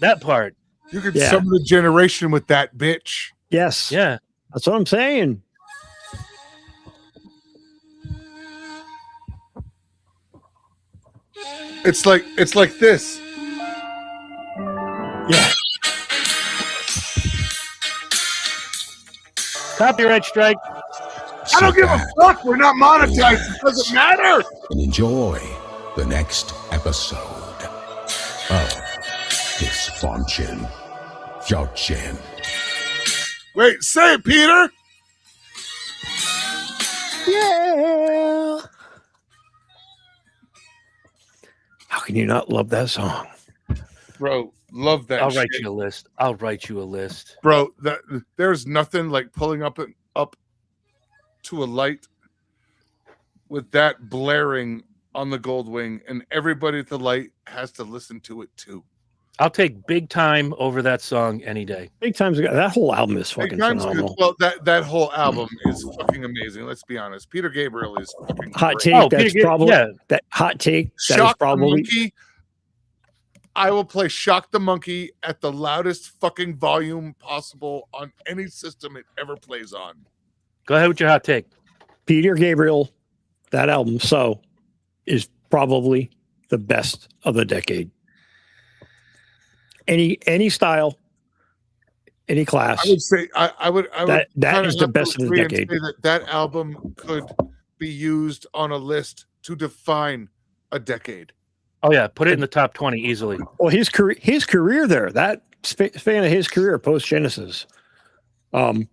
That part. You could Yeah. summon a generation with that bitch. Yes. Yeah. That's what I'm saying. It's like this. Yeah. Copyright strike. I don't give a fuck. We're not monetized. It doesn't matter. And enjoy the next episode of Dysfunction Junction. Wait, say it, Peter. Yeah. How can you not love that song? Bro, love that I'll shit. write you a list. I'll write you a list. Bro, there's nothing like pulling up to a light with that blaring on the Goldwing, and everybody at the light has to listen to it too. I'll take Big Time over that song any day. Big Time's that whole album is Big fucking Time's good. phenomenal. Well, that whole album is fucking amazing. Let's be honest. Peter Gabriel is fucking Hot great. take. Oh, That's Peter, probably yeah. that hot take. That is Shock the probably Monkey. I will play Shock the Monkey at the loudest fucking volume possible on any system it ever plays on. Go ahead with your hot take. Peter Gabriel. That album so is probably the best of the decade. Any style, any class. I would say I would that kinda is the have to best of the agree and decade. say that album could be used on a list to define a decade. Oh yeah, put it in the top 20 easily. Well, his career there, that span of his career post Genesis, from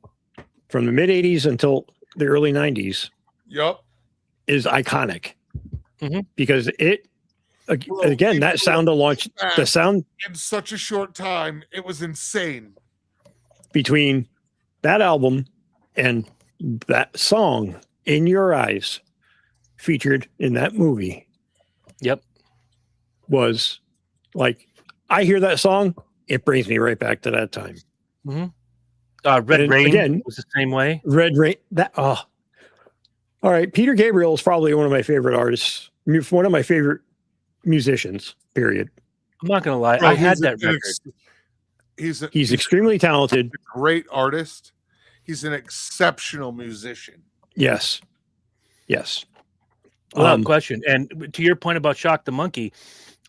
the mid '80s until the early '90s, Yup. is iconic Mhm. because it Bro, again that people sound to launch the fast. sound In such a short time, it was insane. between that album and that song "In Your Eyes" featured in that movie. Yep. Was like I hear that song, it brings me right back to that time. Red And Rain again- was the same way. Red Rain. That all right. Peter Gabriel is probably one of my favorite artists, one of my favorite musicians. Period. I'm not gonna lie, Bro, I had he's that record. He's Extremely talented. a great artist. He's an exceptional musician. Yes. Yes. Without question. And to your point about Shock the Monkey,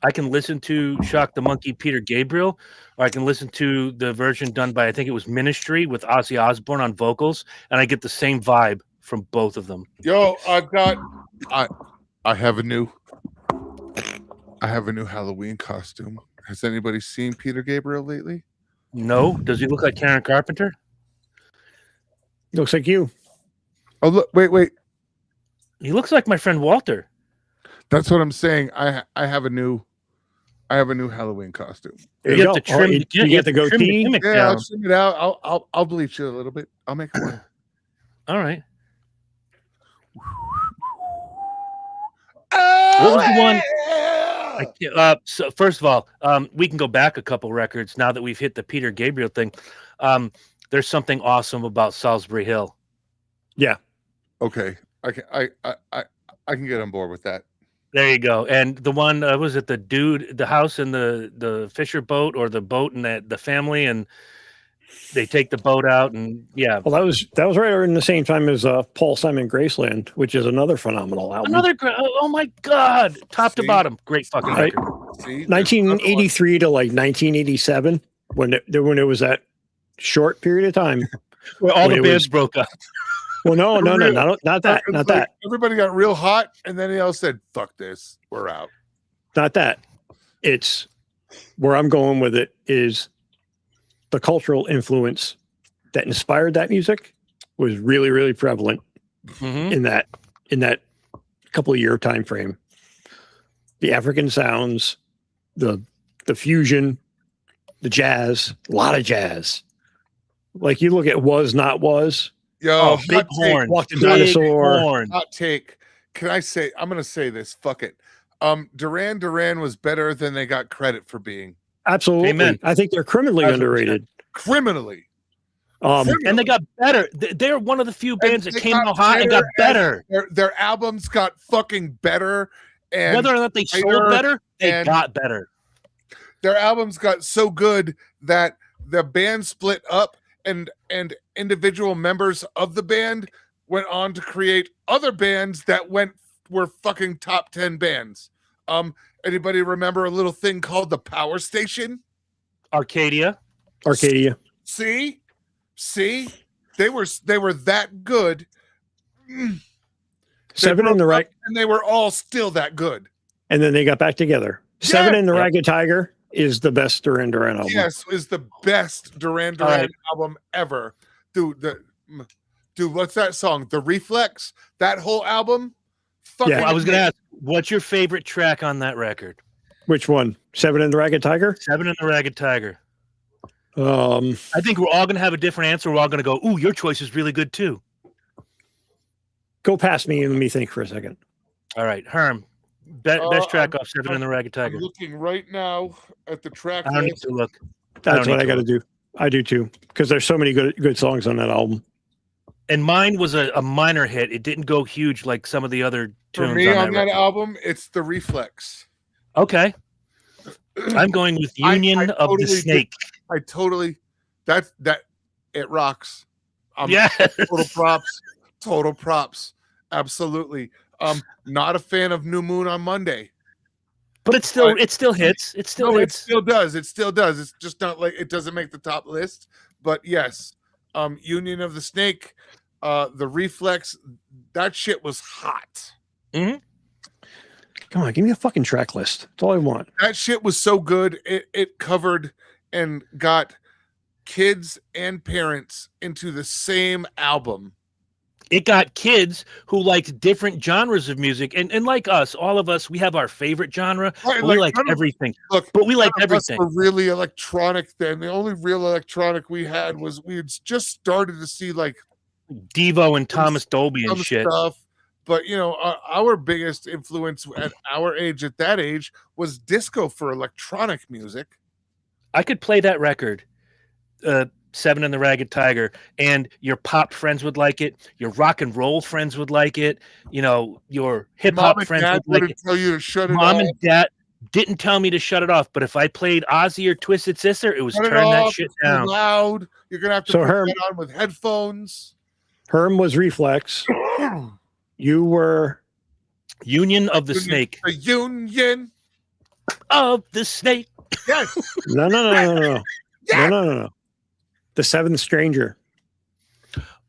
I can listen to Shock the Monkey Peter Gabriel, or I can listen to the version done by I think it was Ministry with Ozzy Osbourne on vocals, and I get the same vibe from both of them. Yo, I have a new Halloween costume. Has anybody seen Peter Gabriel lately? No, does he look like Karen Carpenter? Looks like you. Oh, look, wait. He looks like my friend Walter. That's what I'm saying. I have a new Halloween costume. There You you have go. to trim. You you get have the to trim the goatee. gimmick Yeah, down. I'll trim it out. I'll bleach it a little bit. I'll make it work. All right. What was the one- So first of all, we can go back a couple records now that we've hit the Peter Gabriel thing. There's something awesome about Salisbury Hill. Okay, I can get on board with that. There you go. And the one was it the house in the Fisher boat, or the boat and the family, and they take the boat out, and yeah, Well, that was right around the same time as Paul Simon Graceland, which is another phenomenal album. oh my god, top to See? bottom, great fucking Right. record. See, there's another one. 1983 to like 1987 when it was that short period of time. Where all When the it bands was- broke up. Well, no, not that, It's not like that, Everybody got real hot, and then they all said, "Fuck this, we're out." not that. It's where I'm going with it is the cultural influence that inspired that music was really, really prevalent Mhm. in that couple of year time frame. The African sounds, the fusion, the jazz, a lot of jazz. Like you look at Was Not Was, Yo, Oh, hot big take, horn, Walking big Dinosaur. horn. hot take. Can I say? I'm gonna say this. Fuck it. Duran Duran was better than they got credit for being. Absolutely. Amen. I think they're criminally 100%. underrated. Criminally. And they got better. They're one of the few bands that they came got out hot and got better. Their albums got fucking better. And Whether or not they sold tighter, better, they and got better. their albums got so good that the band split up, and individual members of the band went on to create other bands that were fucking top 10 bands. Anybody remember a little thing called the Power Station? Arcadia. See, they were that good. Seven and the Rag, and they were all still that good. and then they got back together. Seven and the Ragged Tiger is the best Duran Duran album. Yes, is the best Duran Duran album ever. Dude, what's that song? The Reflex. That whole album. Yeah. Well, I was going to ask, what's your favorite track on that record? Which one? Seven and the Ragged Tiger? Seven and the Ragged Tiger. I think we're all going to have a different answer. We're all going to go, ooh, your choice is really good too. Go past me and let me think for a second. All right, Herm. Best track off Seven and the Ragged Tiger. I'm looking right now at the track. I don't need to look. That's what I got to do. I do too, because there's so many good songs on that album. And mine was a minor hit. It didn't go huge like some of the other tunes. For me on that record. album, it's The Reflex. Okay. I'm going with Union of the Snake. It rocks. Yes. Total props. Absolutely. Not a fan of New Moon on Monday. But it still hits. It still hits. It still does. It's just not like it doesn't make the top list. But yes, Union of the Snake, The Reflex, that shit was hot. Mm-hmm. Come on, give me a fucking track list. That's all I want. That shit was so good. It covered and got kids and parents into the same album. It got kids who liked different genres of music, and like us, all of us, we have our favorite genre. Right, but we like everything. But we like everything. We're really electronic then. The only real electronic we had was we had just started to see like Devo and Thomas Dolby and shit. Stuff. But our biggest influence at our age, at that age, was disco for electronic music. I could play that record, Seven and the Ragged Tiger, and your pop friends would like it. Your rock and roll friends would like it. Your hip hop friends would like it. Tell you to shut it Mom off. and Dad didn't tell me to shut it off, but if I played Ozzy or Twisted Sister, it was turn that shit down. Loud. You're gonna have to put that on with headphones. Herm was Reflex. You were Union of the Snake. The Union of the Snake. Yes. No. Yes. No. The Seventh Stranger.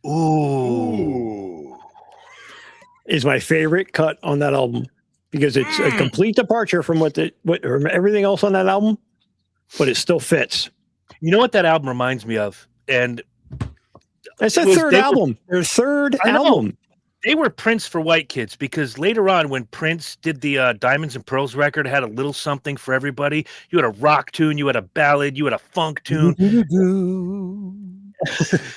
Ooh. Is my favorite cut on that album because it's a complete departure from from everything else on that album, but it still fits. You know what that album reminds me of? And it's their third album. Their third album. They were Prince for white kids because later on when Prince did the Diamonds and Pearls record, it had a little something for everybody. You had a rock tune, you had a ballad, you had a funk tune.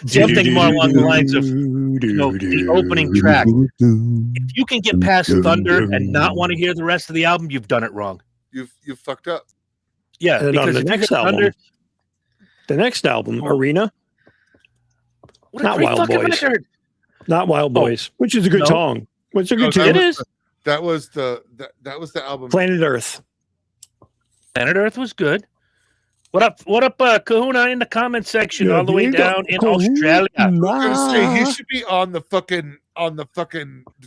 Something more along the lines of the opening track. If you can get past Thunder and not want to hear the rest of the album, you've done it wrong. You've fucked up. Yeah, and because on the next album, Arena. Not Wild Boys. Record. Not Wild Boys, which is a good song. Which is a good tune. It is. That was the album. Planet Earth. Planet Earth was good. What up, Kahuna in the comment section all the way down in Australia. I was gonna say he should be on the fucking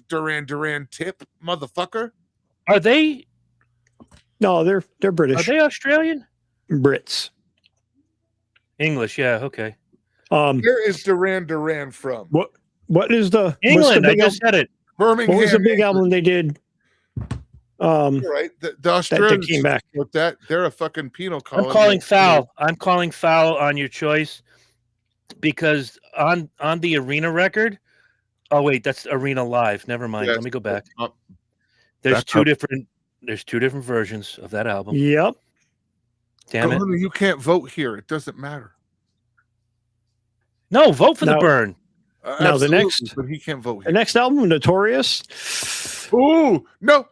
Duran Duran tip, motherfucker. Are they? No, they're British. Are they Australian? Brits. English, yeah, okay. Where is Duran Duran from? What is the England? I just said it. Birmingham. What was the big album they did? Right, the Australians came back with that. They're a fucking penal colony. I'm calling foul on your choice because on the Arena record. Oh wait, that's Arena Live. Never mind. Let me go back. There's two different versions of that album. Yep. Damn it! You can't vote here. It doesn't matter. No, vote for the burn. Now the next, but he can't vote. The next album, Notorious. Ooh, no.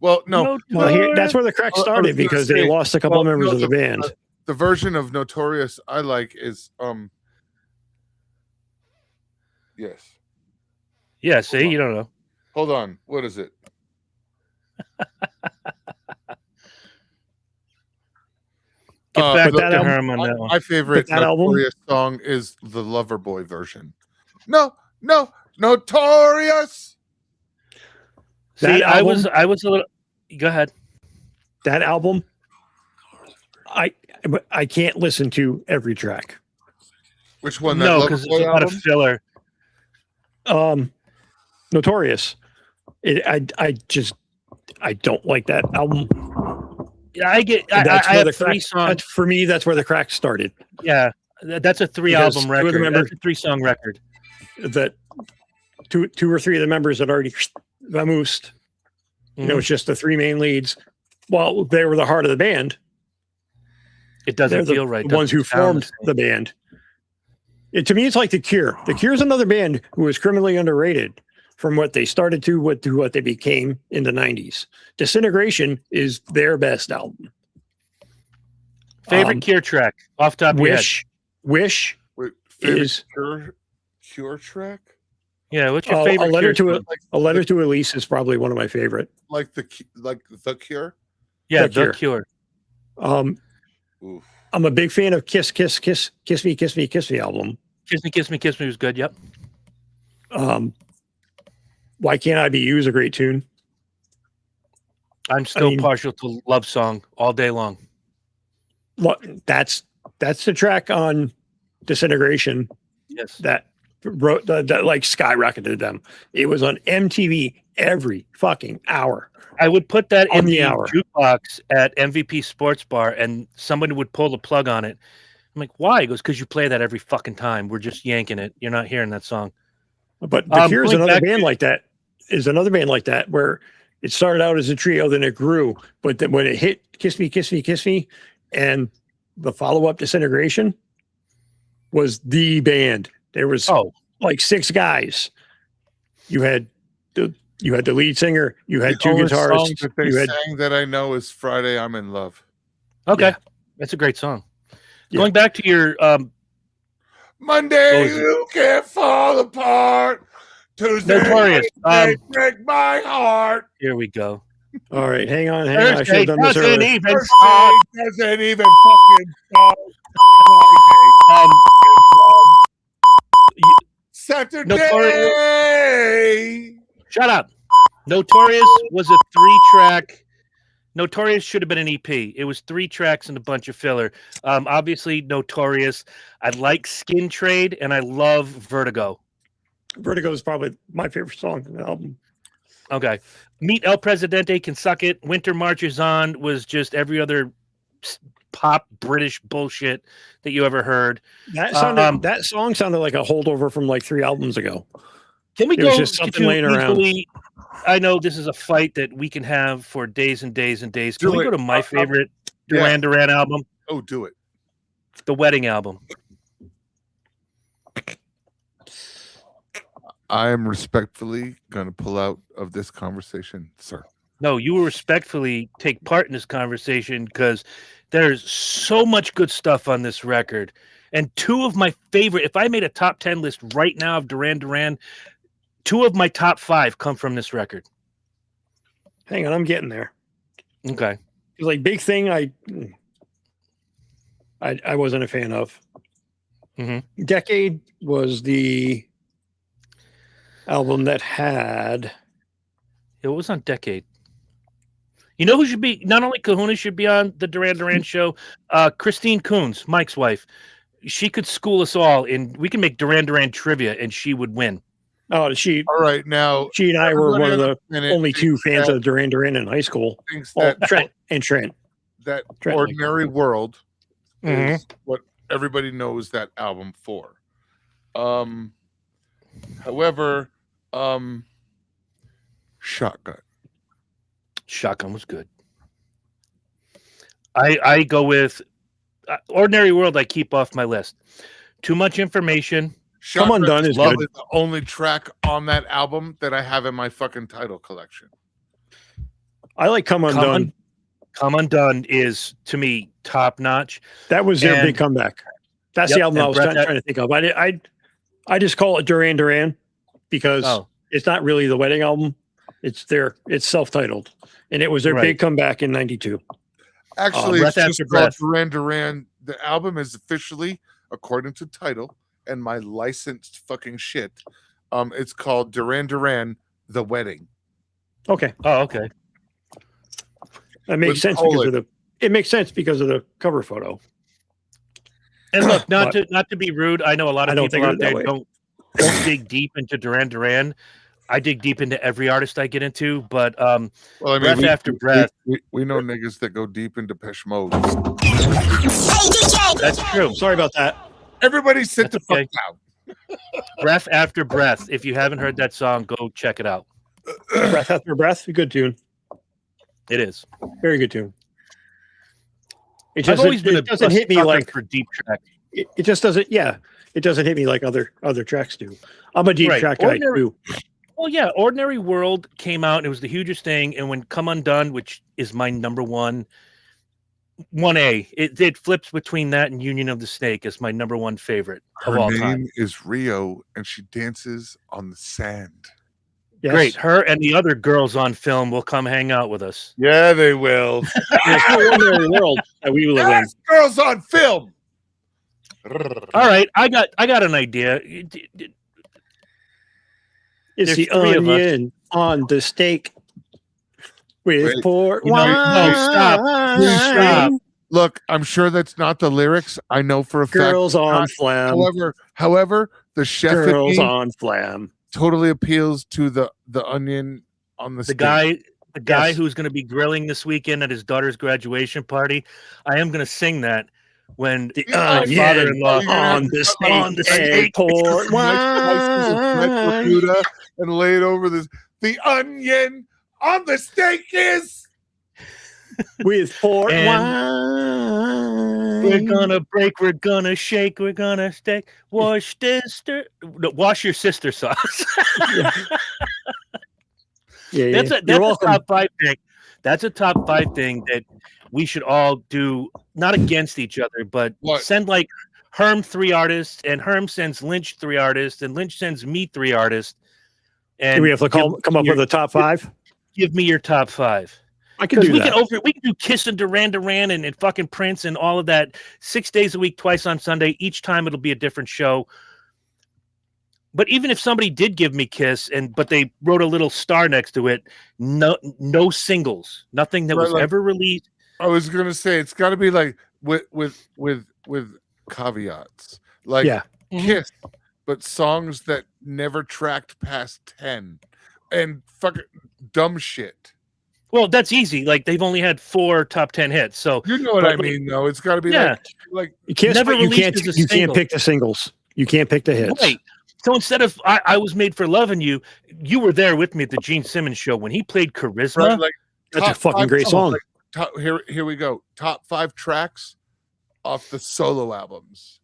Well, no. Well, here that's where the crack I was started gonna because say, they lost a couple well, members no, of the band. The version of Notorious I like is yes. Yeah, see, you don't know. Hold on. What is it? Get back but that to album- Herm on that one. My favorite But that album- Notorious song is the Loverboy version. No, Notorious. See, That I was album- a little. Go ahead. That album, I can't listen to every track. Which one? That No, because it's Loverboy a lot of album? filler. Notorious. I don't like that album. Yeah, I That's I where have the 3 crack. songs. For me, that's where the crack started. Yeah, that's a 3 Because album two of the record. members- That's a 3-song record. That two or three of the members had already vamoosed. You know, it's just the 3 main leads. Well, they were the heart of the band. It doesn't They're the, feel right. the ones who Doesn't sound formed the same. the band. To me, it's like The Cure. The Cure is another band who was criminally underrated from what they started to what they became in the 90s. Disintegration is their best album. Favorite Cure track off top of your head. Wish Wait, favorite is Cure track? Yeah, what's your favorite? a letter Cure to song? a letter to Elise is probably one of my favorite. Like the Cure? Yeah, The The Cure. Oof. I'm a big fan of Kiss Me album. Kiss Me was good. Yep. Why Can't I Be You is a great tune. I'm still mean- partial to Love Song all day long. Look, that's the track on Disintegration Yes. that wrote that like skyrocketed them. It was on MTV every fucking hour. I would put that On in the the hour. jukebox at MVP Sports Bar, and somebody would pull the plug on it. I'm like, why? He goes, because you play that every fucking time. We're just yanking it. You're not hearing that song. But The Cure is going another back band to- like that. Is another band like that where it started out as a trio, then it grew. But then when it hit Kiss Me, and the follow-up Disintegration was the band. There was like 6 guys. You had the lead singer, you had 2 only song guitarists, that they you had sang that I know is Friday I'm in Love. Okay. Yeah. That's a great song. Yeah. Going back to your Monday What was it? you can't fall apart. Tuesday Notorious. Wednesday, break my heart. Here we go. all right, hang on. I should Thursday have done this doesn't earlier. even Thursday start. doesn't even fucking start. Um, Saturday. Shut up. Notorious was a 3-track. Notorious should have been an EP. It was 3 tracks and a bunch of filler. Obviously, Notorious. I like Skin Trade and I love Vertigo. Vertigo is probably my favorite song in the album. Okay. Meet El Presidente Can Suck It. Winter Marches On was just every other pop British bullshit that you ever heard. That song sounded like a holdover from like 3 albums ago. Can we It was go just something to laying around. easily? I know this is a fight that we can have for days and days and days. Can Do we it. go to my favorite yeah. Duran album? Oh, do it. The Wedding album. I am respectfully going to pull out of this conversation, sir. No, you will respectfully take part in this conversation because there's so much good stuff on this record. And 2 of my favorite, if I made a top 10 list right now of Duran, 2 of my top 5 come from this record. Hang on, I'm getting there. Okay. Like Big Thing, I wasn't a fan of. Mhm. Decade was the album that had It was on Decade. You know who should be, not only Kahuna should be on the Duran show, Christine Coons, Mike's wife. She could school us all and we can make Duran trivia and she would win. oh All right, now she and I were one of the minute only 2 fans that, of Duran in high school. thinks Oh, that Trent. that Trent. Ordinary World Mhm. is what everybody knows that album for. However, Shotgun. Shotgun was good. I go with Ordinary World. I keep off my list. Too much information. Shotgun Undone is Love good. is the only track on that album that I have in my fucking title collection. I like Come Undone. Come Undone is, to me, top notch. That was their And- big comeback. That's Yep, the album and I was Brett, trying to think of. I just call it Duran Duran because Oh. it's not really the wedding album. It's self-titled, and it was their Right. big comeback in '92. Actually, Breath it's just After called Breath. Duran Duran. The album is officially, according to title and my licensed fucking shit, it's called Duran Duran: The Wedding. Okay, Oh, okay. that makes With sense colon. it makes sense because of the cover photo. And look, not But- to be rude, I know a lot I of don't people think of out it that there way. don't dig deep into Duran Duran. I dig deep into every artist I get into, but Well, I mean, Breath After Breath. we know niggas that go deep into Depeche Mode. That's true. Sorry about that. Everybody sit That's the okay. fuck down. Breath After Breath. If you haven't heard that song, go check it out. Breath After Breath, a good tune, It is. very good tune. It I've just always been it doesn't hit me sucker like for deep tracks. it just doesn't. Yeah, it doesn't hit me like other tracks do. I'm a deep Right. track guy Ordinary- too. Well, yeah, Ordinary World came out and it was the hugest thing. And when Come Undone, which is my number 1A, it flips between that and Union of the Snake as my number 1 favorite of Her all name time. is Rio, and she dances on the sand. Yes. Great. Her and the other girls on film will come hang out with us. Yeah, they will. There's no ordinary world that we live in. Yes, girls on film. All right, I got an idea. It's There's the 3 of us. onion on the steak with Wait, port you know, wine. no, stop. Stop. Look, I'm sure that's not the lyrics. I know for a Girls fact. on flam. However, the chef in Girls me on flam. totally appeals to the onion on the The steak. guy Yes. who's going to be grilling this weekend at his daughter's graduation party. I am going to sing that when The Yeah, onion father-in-law on the steak. on the and steak. port Slices of red wine. Bermuda and lay it over this. The onion on the steak is. With port And wine. we're gonna break, we're gonna shake, we're gonna steak. Wash your sister sauce. Yeah, That's You're a welcome. top 5 thing. That's a top 5 thing that we should all do, not against each other, but What? send like Herm 3 artists, and Herm sends Lynch 3 artists, and Lynch sends me 3 artists. And Do we have to come up with a top 5? give me your top 5. I can Because do we that. can do Kiss and Duran Duran and fucking Prince and all of that 6 days a week, twice on Sunday. Each time it'll be a different show. But even if somebody did give me Kiss but they wrote a little star next to it, no singles, nothing that Right, was like- ever released. I was gonna say it's got to be like with caveats, like Yeah. Kiss, but songs that never tracked past 10, and fucking dumb shit. Well, that's easy. Like they've only had 4 top 10 hits. So You know what But I like- mean, though. It's got to be yeah, like You can't, never but you can't, released as a you can't single. pick the singles. You can't pick the hits. right. So instead of I was made for loving you, you were there with me at the Gene Simmons show when he played Charisma. right, like That's a top fucking 5 great song. like, here we go. Top 5 tracks off the solo albums.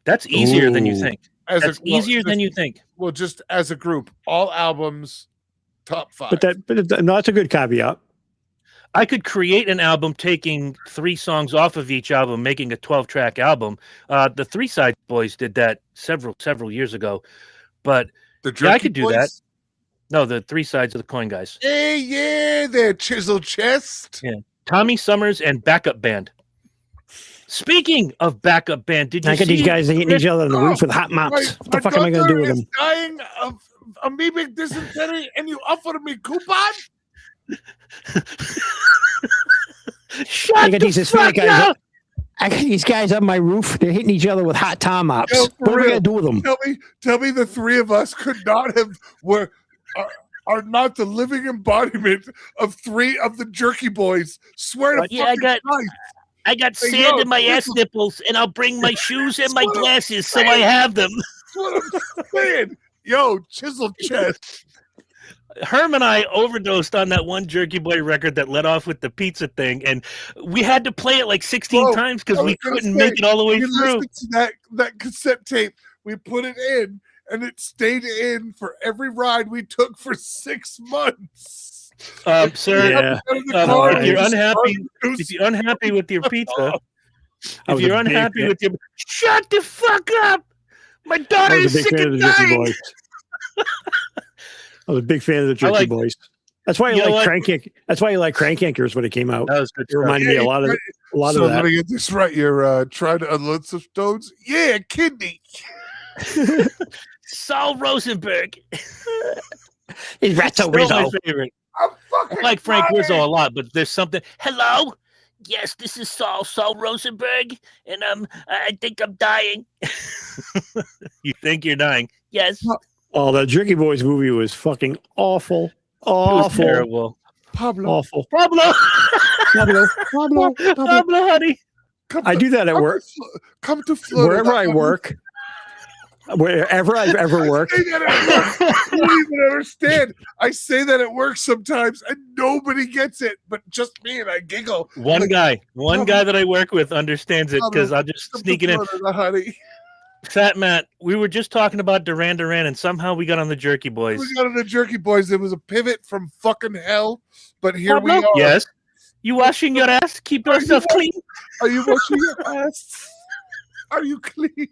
That's easier than you Ooh. think. As That's easier than you think. Well, just as a group, all albums, top 5. No, that's a good caveat. I could create an album taking 3 songs off of each album, making a 12-track album. The 3 Side Boys did that several years ago. But the yeah, I Jerky could do Boys? that. No, the 3 Sides of the Coin guys. Hey, yeah, their chisel chest. Yeah. Tommy Summers and Backup Band. Speaking of Backup Band, did you I got see these guys hitting each other on the roof with hot mops. What the fuck am I going to do with them? Dying of amoebic dysentery, and you offer me coupon? Shut I got the these Hispanic fuck guys up! up. I got these guys up my roof. They're hitting each other with hot tom mops. Yo, for What am I real. going to do with them? Tell me the 3 of us could not have are not the living embodiment of 3 of the Jerky Boys. Swear to Yeah, fucking Christ. I got Hey, sand yo, in my ass listen. nipples, and I'll bring my shoes and my That's what I'm glasses so I have them. That's what I'm saying. Yo, chisel chest. Herm and I overdosed on that one Jerky Boy record that led off with the pizza thing, and we had to play it like 16 Bro, times because I we was gonna couldn't say, make it all the way We through. listened to that cassette tape. We put it in, and it stayed in for every ride we took for 6 months. Sir, Yeah. if you're unhappy with your pizza, I was if you're a big unhappy fan- with your, shut the fuck up! My I daughter was a is big sick fan of and the Jerky dying. Boys. I was a big fan of the Jerky like- Boys. That's why I You know like what? Crank Yank. That's why I like Crank Yankers when it came out. That was good It reminded me a lot of So let that. me get this right. You're trying to unload some stones? Yeah, kidney. Saul Rosenberg. It's Ratso Still my Rizzo. favorite. I'm I fucking like Frank dying. Rizzo a lot, but there's something. Hello, yes, this is Saul Rosenberg, and I think I'm dying. You think you're dying? Yes, it Oh, the Jerky Boys movie was fucking awful. was Awful. terrible. Pablo. Awful. Pablo, Pablo. Pablo, honey. Come I to- do that at come work. to Come to Florida. Wherever I work. Wherever I've ever worked. I say that at work. You don't even understand. I say that at work sometimes, and nobody gets it, but just me, and I giggle. One Like, guy Pablo- that I work with understands it because Pablo, I'll just Come sneak to it in. Florida, honey. Fat Matt, we were just talking about Duran Duran, and somehow we got on the Jerky Boys. We got to the Jerky Boys. It was a pivot from fucking hell, but here we Pablo? are. Yes. You washing your ass? Keep yourself clean. Are you washing your ass? Are you clean?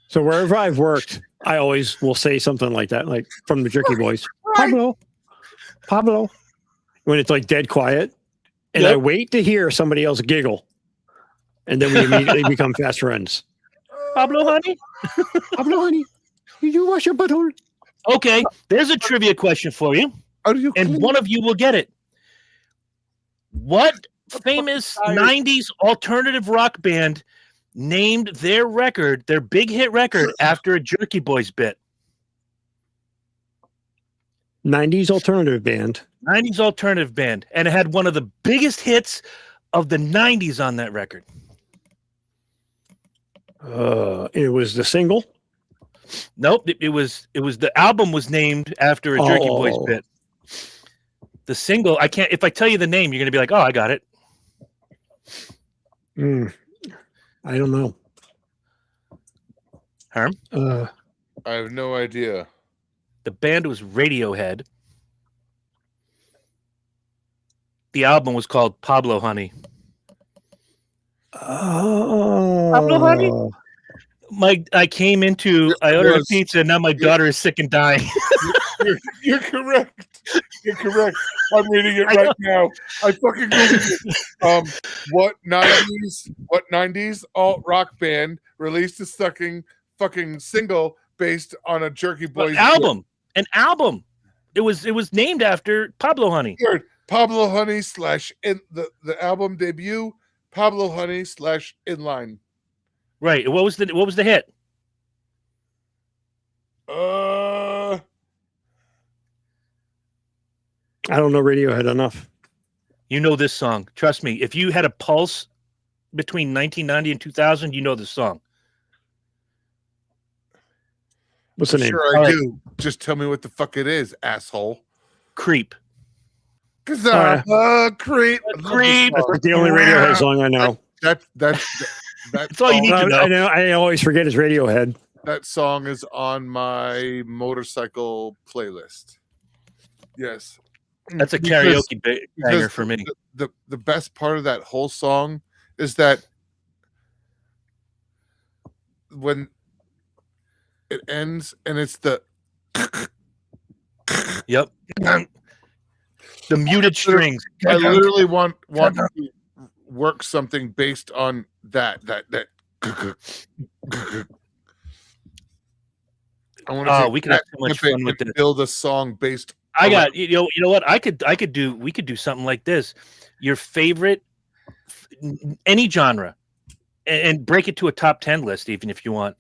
So wherever I've worked, I always will say something like that, like from the Jerky Boys. Pablo. When it's like dead quiet. And I Yep. wait to hear somebody else giggle. And then we immediately become fast friends. Pablo, honey. Pablo, honey, did you wash your butthole? Okay, there's a trivia question for you, Are you and clean? one of you will get it. What famous tired. 90s alternative rock band named their record, their big hit record, after a Jerky Boys bit? 90s alternative band. 90s alternative band, and it had one of the biggest hits of the 90s on that record. It was the single. Nope, it was the album was named after a Jerky Boys Oh. bit. The single, I can't. If I tell you the name, you're gonna be like, "Oh, I got it." I don't know. Herm? I have no idea. The band was Radiohead. The album was called Pablo Honey. Pablo, honey? I came into, I ordered a pizza, and now my daughter is sick and dying. You're correct. You're correct. I'm reading it right now. I fucking googled it. What 90s alt rock band released a fucking single based on a Jerky Boys An album. It was named after Pablo Honey. Weird. Pablo Honey / in the album debut. Pablo Honey / Inline. Right. What was the hit? I don't know Radiohead enough. You know this song. Trust me. If you had a pulse between 1990 and 2000, you know this song. What's the name? Sure, I do. Just tell me what the fuck it is, asshole. Creep. Cause Creep. Creep. That's like the only Radiohead song I know. That's all you need to know. I know. I always forget it's Radiohead. That song is on my motorcycle playlist. Yes. That's a Because- karaoke banger because for me. The best part of that whole song is that when it ends and it's the Yep. The muted strings. I literally want to work something based on that. I want to We could have so much fun with this. build a song based. I got you know what we could do something like this. Your favorite any genre and break it to a top 10 list even if you want.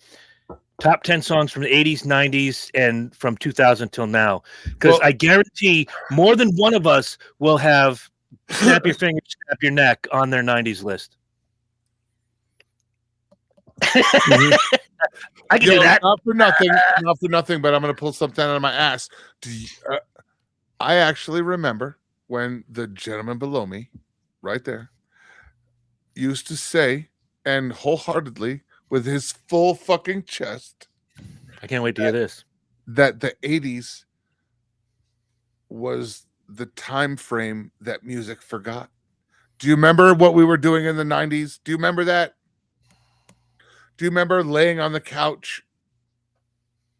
Top 10 songs from the 80s, 90s, and from 2000 till now. Because I guarantee more than one of us will have Snap Your Fingers, Snap Your Neck on their 90s list. I can do that. Not for nothing, but I'm going to pull something out of my ass. I actually remember when the gentleman below me, right there, used to say, and wholeheartedly, with his full fucking chest, I can't wait to hear this. that the 80s was the time frame that music forgot. Do you remember what we were doing in the 90s? Do you remember that? Do you remember laying on the couch?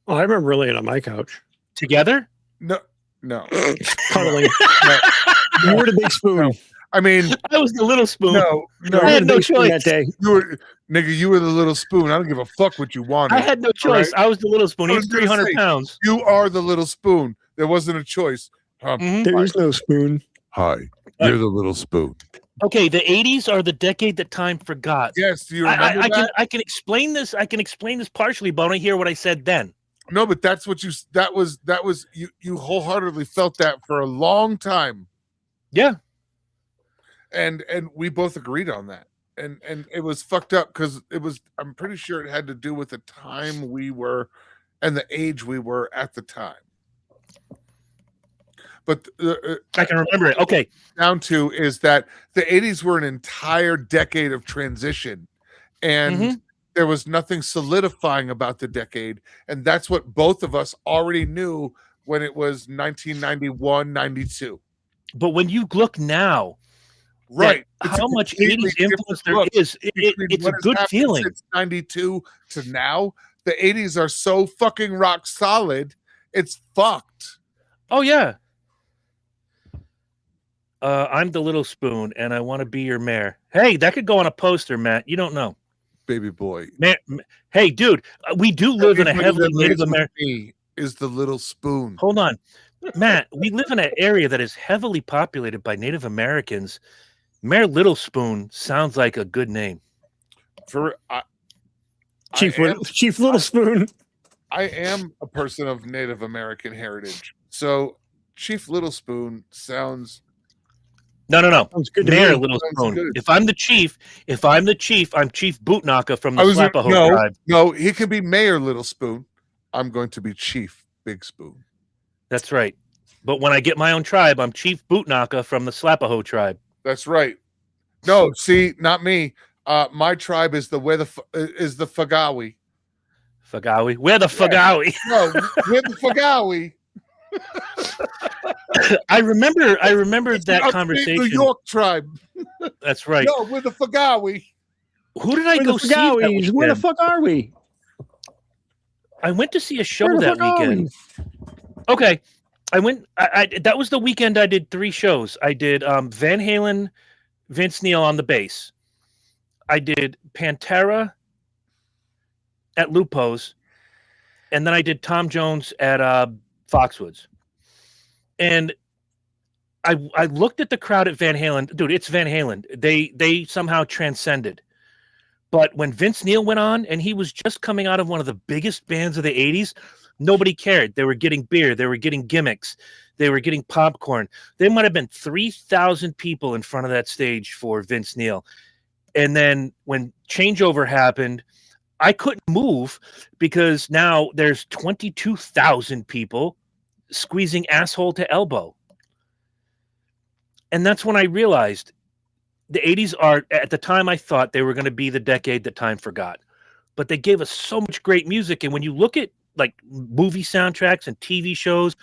Oh, I remember laying on my couch. Together? No. Cuddling. You were the big spoon. No. I mean, I was the little spoon. no. I had no choice. That day. You were the little spoon. I don't give a fuck what you wanted. I had no choice. Right? I was the little spoon. I He's was gonna 300 say, pounds. You are the little spoon. There wasn't a choice. There is no spoon. Hi, you're the little spoon. Okay, the 80s are the decade that time forgot. Yes, do you remember that? I can explain this. I can explain this partially, but I want to hear what I said then. No, but that's what that was you wholeheartedly felt that for a long time. Yeah. And we both agreed on that. And it was fucked up because I'm pretty sure it had to do with the time we were and the age we were at the time. But I can remember it. Okay. Down to is that the 80s were an entire decade of transition, and there was nothing solidifying about the decade, and that's what both of us already knew when it was 1991, 92. But when you look now, right, how much 80s influence there is, it's a good feeling. Since 92 to now, the 80s are so fucking rock solid, it's fucked. Oh yeah. I'm the little spoon, and I want to be your mayor. Hey, that could go on a poster, Matt. You don't know, baby boy. Hey, dude, we do live in a heavily Native American. Is the little spoon? Hold on, Matt. We live in an area that is heavily populated by Native Americans. Mayor Little Spoon sounds like a good name. Chief Little Spoon. I am a person of Native American heritage, so Chief Little Spoon sounds. No. Mayor me. Little Spoon. If I'm the chief, I'm Chief Bootnaka from the Slapaho tribe. No, he can be Mayor Little Spoon. I'm going to be Chief Big Spoon. That's right. But when I get my own tribe, I'm Chief Bootnaka from the Slapaho tribe. That's right. No, see, not me. My tribe is the Fagawi. Fagawi? We're the Fagawi. No, we're the Fagawi. I remember that conversation. New York tribe. That's right. No, we're the Fagawi. Who did I go see? Where the fuck are we? I went to see a show that weekend. Okay. I went. That was the weekend I did 3 shows. I did Van Halen, Vince Neil on the bass. I did Pantera at Lupo's, and then I did Tom Jones at Foxwoods. And I looked at the crowd at Van Halen. Dude, it's Van Halen. They somehow transcended. But when Vince Neil went on, and he was just coming out of one of the biggest bands of the 80s, nobody cared. They were getting beer. They were getting gimmicks. They were getting popcorn. There might have been 3,000 people in front of that stage for Vince Neil. And then when changeover happened, I couldn't move because now there's 22,000 people squeezing asshole to elbow. And that's when I realized the 80s are, at the time, I thought they were going to be the decade that time forgot. But they gave us so much great music. And when you look at like movie soundtracks and TV shows,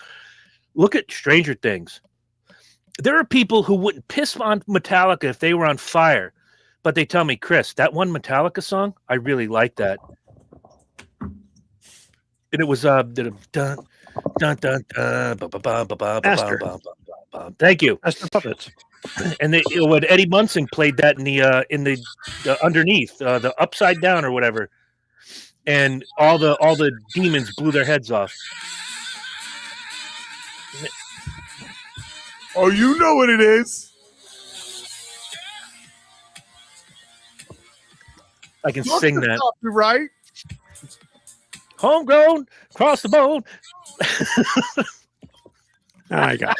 look at Stranger Things. There are people who wouldn't piss on Metallica if they were on fire. But they tell me, Chris, that one Metallica song, I really like that. And it was dun dun dun dun thank you. Master Puppets. And when Eddie Munson played that in the underneath the upside down or whatever, and all the demons blew their heads off. Oh, you know what it is. I can sing that. Right? Homegrown, cross the bone. I got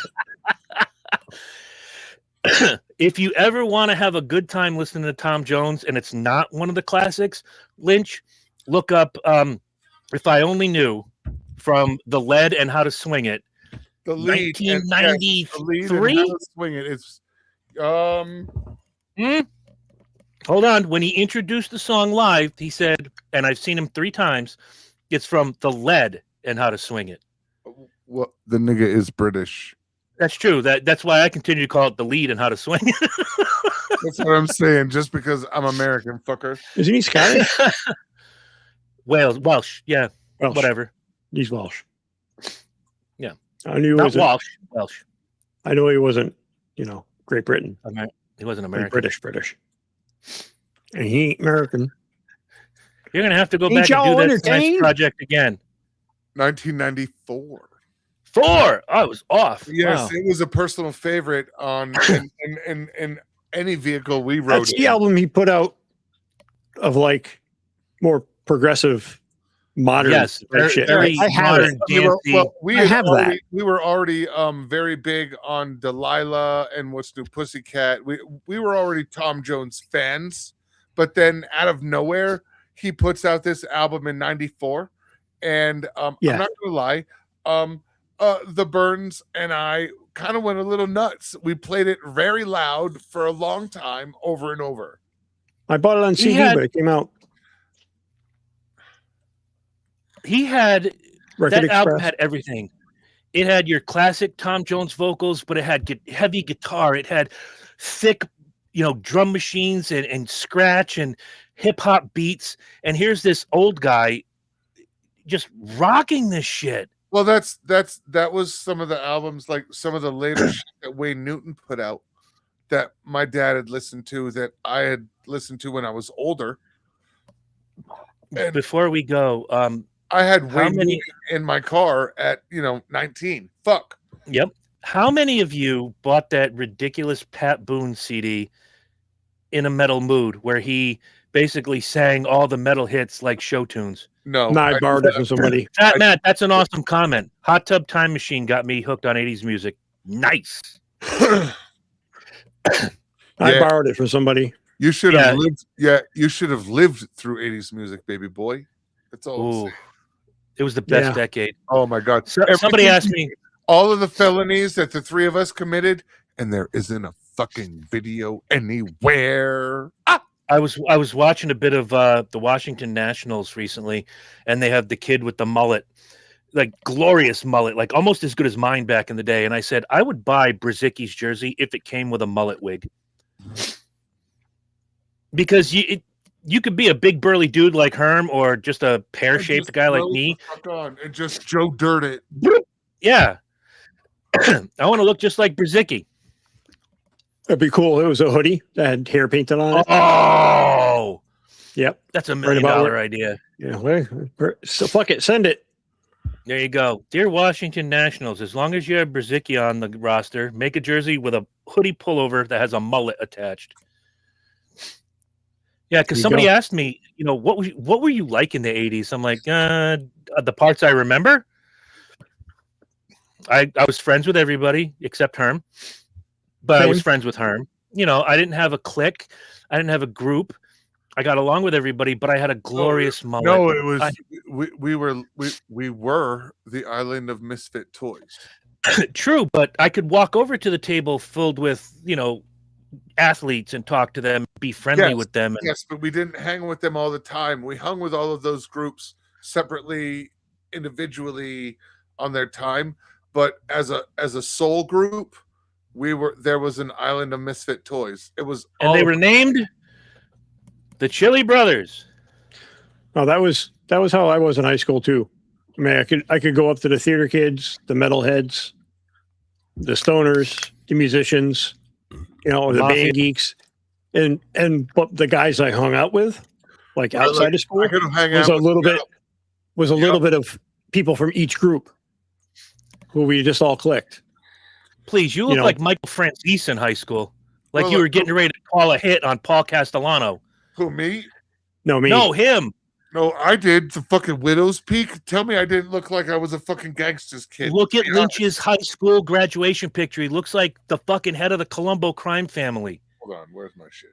it. If you ever want to have a good time listening to Tom Jones and it's not one of the classics, Lynch, look up If I Only Knew from The Lead and How to Swing It. The lead 1993. Swing It. It's Hold on. When he introduced the song live, he said, and I've seen him 3 times, it's from The Lead and How to Swing It. Well, the nigga is British. That's true. That's why I continue to call it the lead and How to Swing. That's what I'm saying. Just because I'm American, fucker. Isn't he Scottish? Welsh. Yeah, Welsh. whatever. He's Welsh. Yeah. I knew he Not wasn't. Welsh. I know he wasn't, Great Britain. He wasn't Like American. British. And he ain't American. You're going to have to go Ain't back and y'all do that science entertained? project again. 1994. 4. Oh, I was off. Yes, Wow. it was a personal favorite on in any vehicle we rode. That's the album he put out of like more progressive, modern Yes, type shit. very I have modern, it. dancey. We I have that. We were already very big on Delilah and What's New Pussycat. We were already Tom Jones fans, but then out of nowhere, he puts out this album in '94, and Yeah. I'm not gonna lie, the Burns and I kind of went a little nuts. We played it very loud for a long time, over and over. I bought it on CD, but it came out. He had Record that album Express. had everything. It had your classic Tom Jones vocals, but it had heavy guitar. It had thick, drum machines and scratch and hip hop beats. And here's this old guy just rocking this shit. Well, that was some of the albums, like some of the later shit that Wayne Newton put out that my dad had listened to, that I had listened to when I was older. And Before we go, I had how Wayne many- Newton in my car at 19. Fuck. Yep. How many of you bought that ridiculous Pat Boone CD in a metal mood where he basically sang all the metal hits like show tunes? No, No, I borrowed it from somebody. Matt, that's an awesome comment. Hot Tub Time Machine got me hooked on 80s music. Nice. I Yeah. borrowed it from somebody. You should Yeah. have lived. Yeah, you should have lived through 80s music, baby boy. That's all. I'm Ooh, saying. it was the best Yeah. decade. Oh my god! Somebody Everything- asked me, all of the felonies that the three of us committed, and there isn't a fucking video anywhere. I was watching a bit of the Washington Nationals recently, and they have the kid with the mullet, like glorious mullet, like almost as good as mine back in the day. And I said I would buy Brzezicki's jersey if it came with a mullet wig, because you could be a big burly dude like Herm, or just a pear shaped guy like me. Fuck on and just Joe Dirt it. Yeah, I want to look just like Brzezicki. It'd be cool. It was a hoodie that had hair painted on it. Oh, Yep. that's a $1 Right million about where- idea. Yeah. So fuck it. Send it. There you go. Dear Washington Nationals, as long as you have Brzezicki on the roster, make a jersey with a hoodie pullover that has a mullet attached. Yeah, because There you somebody go. asked me, what were you like in the 80s? I'm like, the parts I remember. I was friends with everybody except Herm, but I was Same. friends with Herm. I didn't have a clique. I didn't have a group. I got along with everybody, but I had a glorious mullet. No, it was we were the island of misfit toys. True, but I could walk over to the table filled with, athletes and talk to them, be friendly Yes, with them. And Yes, but we didn't hang with them all the time. We hung with all of those groups separately, individually on their time. But as a soul group, there was an island of misfit toys. It was they were named the Chili Brothers. Oh, that was how I was in high school too. I mean, I could go up to the theater kids, the metalheads, the stoners, the musicians, the Mafia. band geeks, and but the guys I hung out with, like outside of school, I could hang was out a with little them. bit little bit of people from each group who we just all clicked. Please, you look like Michael Franzese in high school. Like Well, you were getting ready to call a hit on Paul Castellano. Who, me? No, me. No, him. No, I did. The fucking Widow's Peak. Tell me I didn't look like I was a fucking gangster's kid. Look at Be Lynch's high school graduation picture. He looks like the fucking head of the Colombo crime family. Hold on, where's my shit?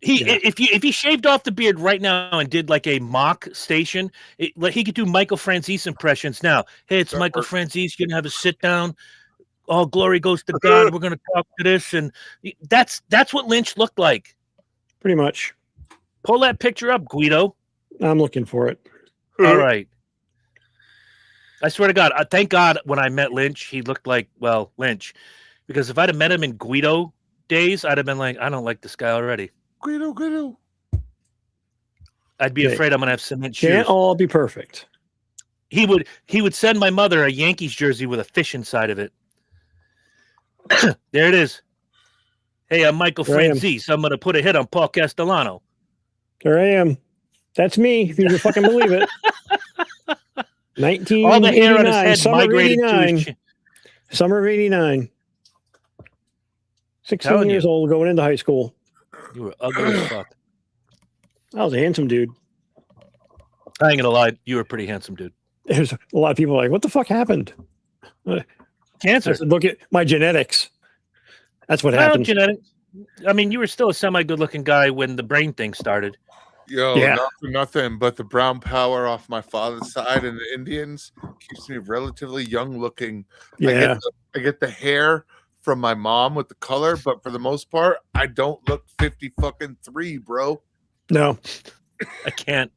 If he shaved off the beard right now and did like a mock station, he could do Michael Franzese impressions now. Hey, it's That Michael works. Franzese. You're gonna have a sit down. All glory goes to God. We're gonna talk to this, and that's what Lynch looked like. Pretty much. Pull that picture up, Guido. I'm looking for it. All right. I swear to God, thank God when I met Lynch, he looked like, well, Lynch. Because if I'd have met him in Guido days, I'd have been like, I don't like this guy already. Guido. I'd be Okay. afraid I'm going to have cement shoes. Can't all be perfect. He would send my mother a Yankees jersey with a fish inside of it. There it is. Hey, I'm Michael There I am. Franzese. I'm going to put a hit on Paul Castellano. There I am. That's me, if you can fucking believe it. All the hair on his 1989, head summer of migrated to 89. his chin. Summer of 89. 16 Telling years you. old, going into high school. You were ugly as fuck. I was a handsome dude. I ain't going to lie. You were a pretty handsome dude. There's a lot of people like, what the fuck happened? I Cancer. said, look at my genetics. That's what Well, happened. genetics. I mean, you were still a semi-good-looking guy when the brain thing started. Yo, Yeah. not for nothing, but the brown power off my father's side and the Indians keeps me relatively young looking. Yeah. I get the hair from my mom with the color, but for the most part, I don't look 53, bro. No. I can't.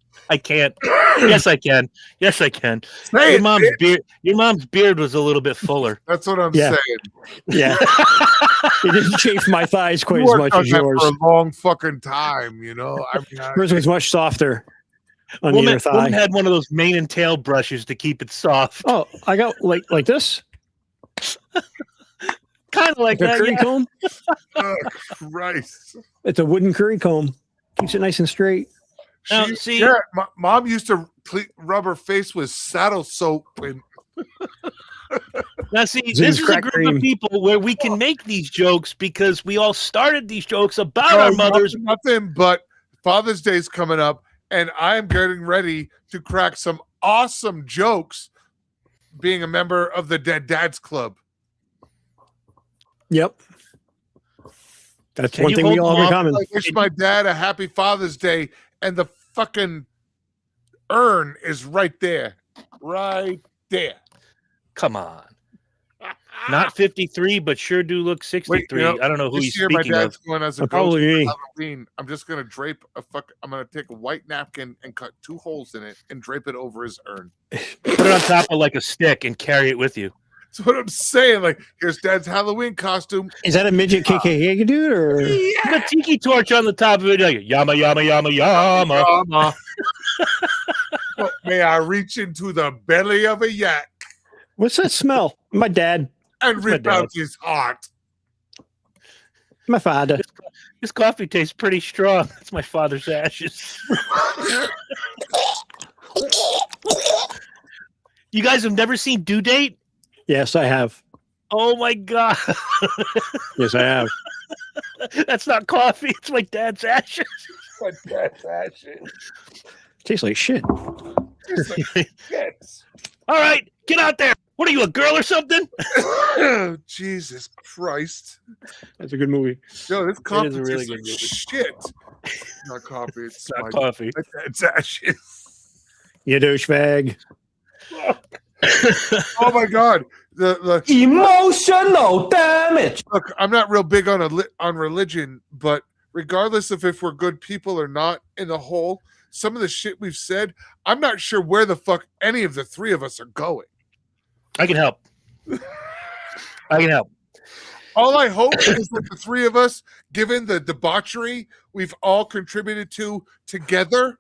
Yes, I can. Yes, I can. Say Your it, mom's bitch. beard was a little bit fuller. That's what I'm Yeah. saying. Yeah. It didn't chafe my thighs quite You as worked much on as that yours. for a long fucking time, you know. I mean, Yours was much softer on the inner thigh. Woman had one of those mane and tail brushes to keep it soft. Oh, I got like this. Kind of like A that. curry Yeah. comb. oh, Christ. It's a wooden curry comb. Keeps it nice and straight. Now, She- see- yeah, my mom used to rub her face with saddle soap and Now, see, Zoom's this is a crack group cream. of people where we can make these jokes because we all started these jokes about No, our mothers. nothing but Father's Day's coming up, and I'm getting ready to crack some awesome jokes being a member of the Dead Dads Club. Yep. That's Can one you thing we hold all have in them common. I wish my dad a happy Father's Day, and the fucking urn is right there. Right there. Come on. Not 53, but sure do look 63. Wait, you know, I don't know who he's This year, my speaking of. dad's going as a ghost Probably me. for Halloween. I'm just gonna drape I'm gonna take a white napkin and cut 2 holes in it and drape it over his urn. Put it on top of like a stick and carry it with you. That's what I'm saying. Like, here's Dad's Halloween costume. Is that a midget KKK dude or? Put a tiki torch on the top of it. Like, yama, yama, yama, yama. Drama. But may I reach into the belly of a yak What's that smell? My dad. and That's my rip out dad. his heart. My father. This coffee tastes pretty strong. That's my father's ashes. You guys have never seen Due Date? Yes, I have. Oh my God. Yes, I have. That's not coffee. It's my dad's ashes. My dad's ashes. Tastes like shit. It's like shit. All right, get out there. What are you, a girl or something? Jesus Christ. That's a good movie. Yo, this coffee is a really tastes good like movie. shit. Not coffee. It's It's not my coffee. dad's ashes. You douchebag. Oh my God. The Emotional damage. look, I'm not real big on on religion, but regardless of if we're good people or not, in the whole, some of the shit we've said, I'm not sure where the fuck any of the 3 of us are going. I can help. I can help. All I hope is that the 3 of us, given the debauchery we've all contributed to together,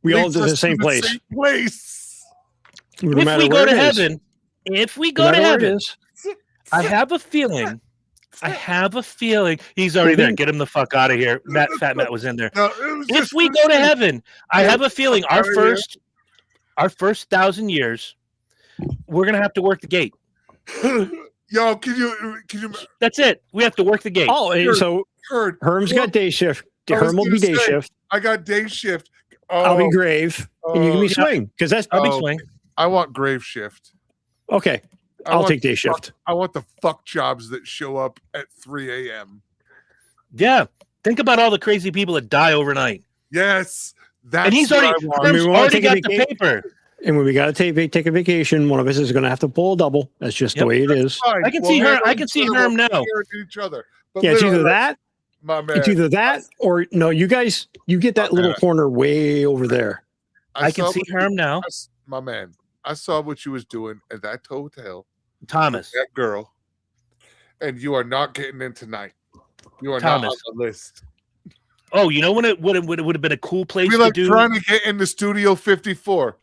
We all leads did us the same to place. place. No If matter we where go to it is. heaven, if we No go to matter where it heaven, is. I have a feeling. He's already there. Get him the fuck out of here. Fat Matt was in there. No, it was If just we go to heaven, I have a feeling our Out of here. first 1,000 years, we're gonna have to work the gate. Yo, can you That's it. We have to work the gate. Oh, and so heard? Herm's got day shift. I was Herm will gonna be day say, shift. I got day shift. I'll be Oh, grave, and you can be yeah. swing because that's I'll be oh. swing. I want grave shift. okay. I I'll want take day the fuck- shift. I want the fuck jobs that show up at 3 a.m. Yeah. Think about all the crazy people that die overnight. Yes, that's And he's what already, I want. I mean, Herm's we wanna already take a got the vacation. paper. And when we got to take a vacation, one of us is going to have to pull a double. That's just Yep. the way it is. Fine. I can We'll see her. handle I can each see other. Herm We'll now. take care of each other. But Yeah, it's literally, either that, my man. it's either that, or no. You guys, you get that little corner way over there. I can saw see what Herm now. my man. I saw what you was doing at that hotel. Thomas. That girl. And you are not getting in tonight. You are Thomas. not on the list. Oh, you know when it would have been a cool place We to like do? trying to get into Studio 54.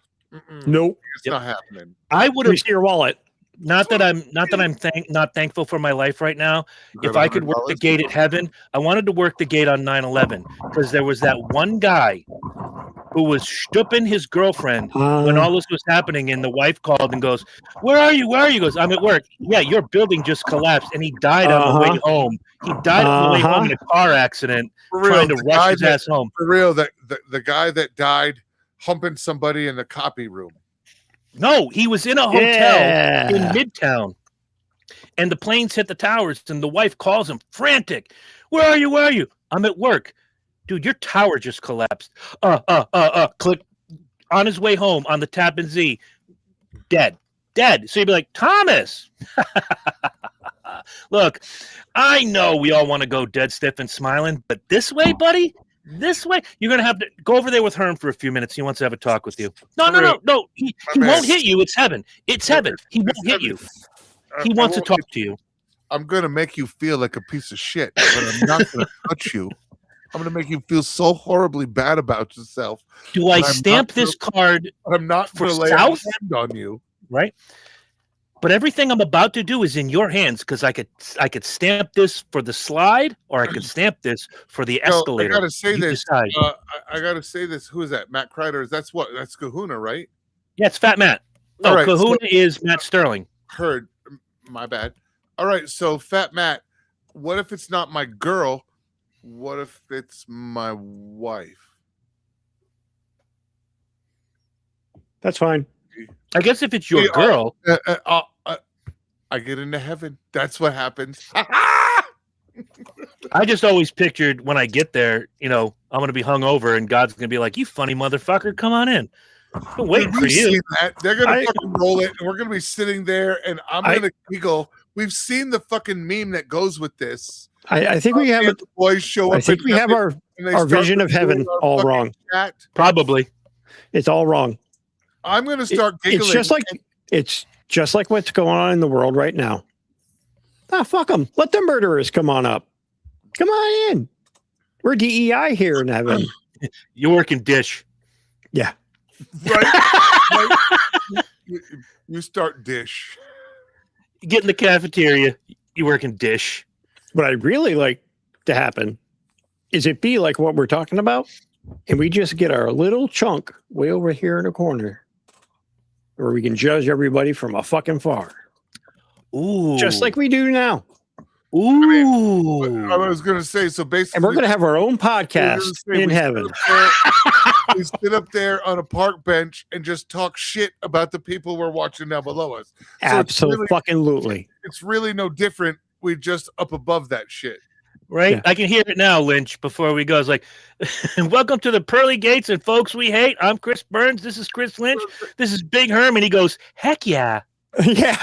Nope. It's not happening. I would Let me have see your wallet. not that I'm not thankful for my life right now. If I could work the gate at heaven, I wanted to work the gate on 9/11 because there was that one guy who was stooping his girlfriend when all this was happening, and the wife called and goes, "Where are you? Where are you?" He goes, "I'm at work." Yeah, your building just collapsed, and he died on the way home. He died on the way home in a car accident, For real, trying to the rush guy his that- ass home. For real, the guy that died humping somebody in the copy room. No, he was in a hotel Yeah. in Midtown, and the planes hit the towers, and the wife calls him frantic. Where are you? Where are you? I'm at work. Dude, your tower just collapsed. Click on his way home on the Tappan Z. Dead. So you'd be like, Thomas. Look, I know we all want to go dead stiff and smiling, but this way, buddy, this way, you're going to have to go over there with Herm for a few minutes. He wants to have a talk with you. No. He won't hit you. It's heaven. It's heaven. He won't hit you. He wants to talk to you. I'm going to make you feel like a piece of shit, but I'm not going to touch you. I'm going to make you feel so horribly bad about yourself. Do I stamp this card? I'm not for going to lay a South? hand on you. Right? But everything I'm about to do is in your hands because I could stamp this for the slide or I could stamp this for the escalator. I gotta say You this. decide. I gotta say this. Who is that? Matt Kreider. That's Kahuna, right? Yeah, it's Fat Matt. No, All right, Kahuna is Matt Sterling. Heard. My bad. All right. So Fat Matt, what if it's not my girl? What if it's my wife? That's fine. I guess if it's your girl, I get into heaven. That's what happens. I just always pictured when I get there, I'm going to be hung over and God's going to be like, you funny motherfucker, come on in. I'm waiting for We've you. seen that. They're gonna fucking roll it, and we're gonna be sitting there, and I'm gonna giggle. We've seen the fucking meme that goes with this. I think we have it. The boys show up. I think we have our vision of heaven all wrong. Chat. Probably. It's all wrong. I'm gonna start giggling. It's just like what's going on in the world right now. Fuck them. Let the murderers come on up. Come on in. We're DEI here in heaven. You're working dish. Yeah. Right? You start dish. You get in the cafeteria. You working dish. What I'd really like to happen is it be like what we're talking about, and we just get our little chunk way over here in the corner where we can judge everybody from a fucking far. Ooh. Just like we do now. Ooh. I was gonna say, so basically, And we're going to have our own podcast in heaven. We sit up there on a park bench and just talk shit about the people we're watching down below us. Absolutely. It's really no different. We just up above that shit. Right? Yeah. I can hear it now, Lynch, before we go. It's like, welcome to the Pearly Gates and folks we hate. I'm Chris Burns. This is Chris Lynch. This is Big Herm. And he goes, heck yeah. Yeah.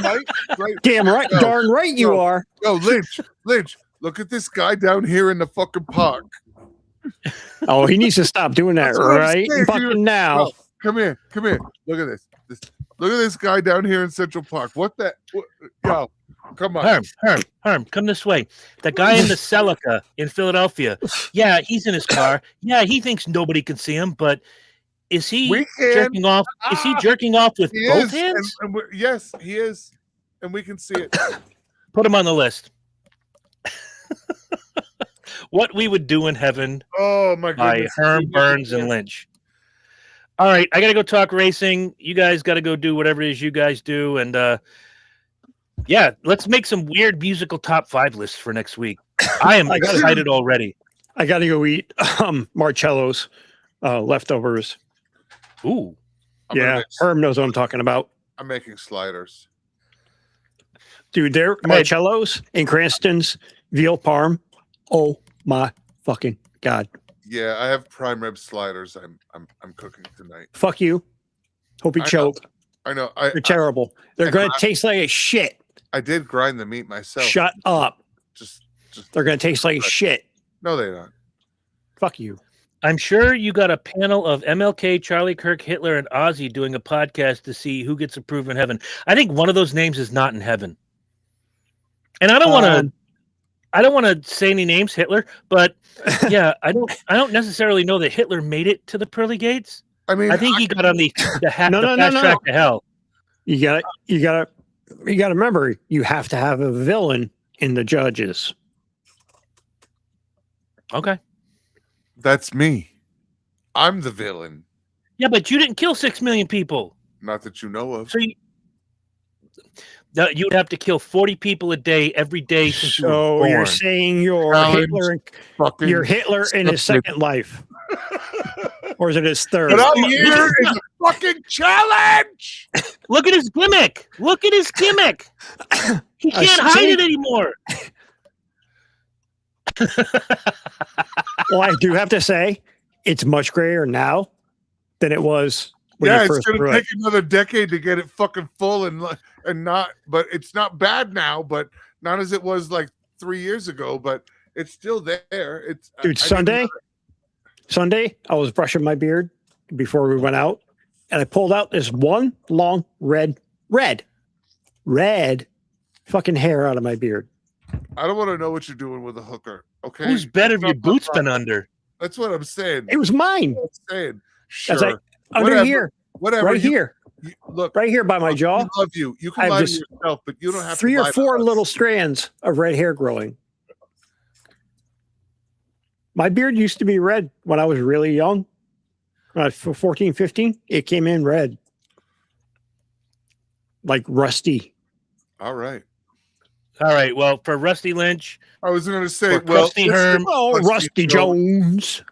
Right? Damn right. No, Darn right you no. are. Yo, Lynch, look at this guy down here in the fucking park. Oh, he needs to stop doing that That's what I'm right saying, fucking dude. now. No, come here. Look at this. Look at this guy down here in Central Park. Yo, come on. Herm, come this way. The guy in the Celica in Philadelphia. Yeah, he's in his car. Yeah, he thinks nobody can see him, but is he jerking off? Is he jerking off with both hands? Yes, he is. And we can see it. Put him on the list. What we would do in heaven. Oh my goodness. By Herm, Burns, and Lynch. All right, I got to go talk racing. You guys got to go do whatever it is you guys do. And yeah, let's make some weird musical top 5 lists for next week. I am excited already. I got to go eat Marcello's leftovers. Ooh. Herm knows what I'm talking about. I'm making sliders. Dude, they're Marcello's in Cranston's veal parm. Oh my fucking God. Yeah, I have prime rib sliders. I'm cooking tonight. Fuck you. Hope you choke. I know. They're terrible. They're going to taste like a shit. I did grind the meat myself. Shut up. Just They're going to taste like shit. No, they're not. Fuck you. I'm sure you got a panel of MLK, Charlie Kirk, Hitler, and Ozzy doing a podcast to see who gets approved in heaven. I think one of those names is not in heaven. And I don't want to say any names, Hitler, but yeah, I don't necessarily know that Hitler made it to the pearly gates. I mean, I think he got on the fast track to hell. You gotta remember, you have to have a villain in the judges. Okay. that's me. I'm the villain. Yeah, but you didn't kill 6 million people. Not that you know of. So you would have to kill 40 people a day every day since you were So born. you're saying you're Challenge Hitler, you're Hitler in his second life, or is it his third? But I'm here is a fucking challenge. Look at his gimmick. Look at his gimmick. He can't hide it anymore. Well, I do have to say, it's much grayer now than it was when you Yeah, it's first gonna threw take it. another decade to get it fucking full and not. But it's not bad now. But not as it was like 3 years ago. But it's still there. It's Dude, Sunday, I was brushing my beard before we went out, and I pulled out this one long red fucking hair out of my beard. I don't want to know what you're doing with a hooker. Okay, Whose bed have your boots been under? That's what I'm saying. It was mine. That's what I'm saying. Sure, That's like under Whatever. here, whatever. right here, Look, right here by my jaw. I love you. You I can have lie to this yourself, but you don't have 3 to or lie to 4 us. little strands of red hair growing. My beard used to be red when I was really young. When I was 14, 15, it came in red. Like rusty. All right. All right. Well, for Rusty Lynch I was going to say, For Krusty Herm. Oh, Rusty Jones.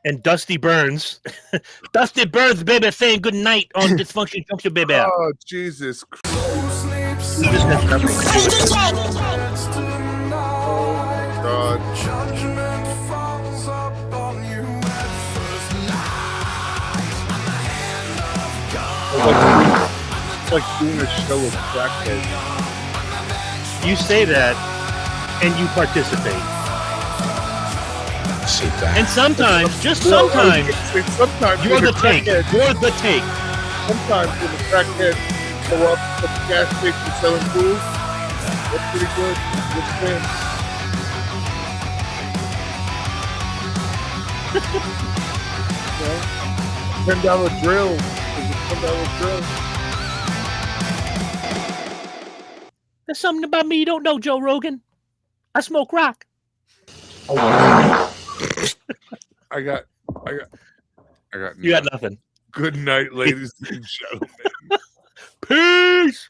and Dusty Burns, Dusty Burns, baby, saying good night on Dysfunction Junction, baby. Oh, Jesus Christ. You just messed up. God. It's like doing a show of crackheads. You say that, and you participate. Sit back. And sometimes, just sometimes, Sometimes you're when the the take. crackhead- You're the take. Sometimes when the crackheads go up at the gas station selling food, that's pretty good. Good spin. $10 drill is a $10 drill. There's something about me you don't know, Joe Rogan. I smoke rock. I got You got nothing. Good night, ladies and gentlemen. Peace.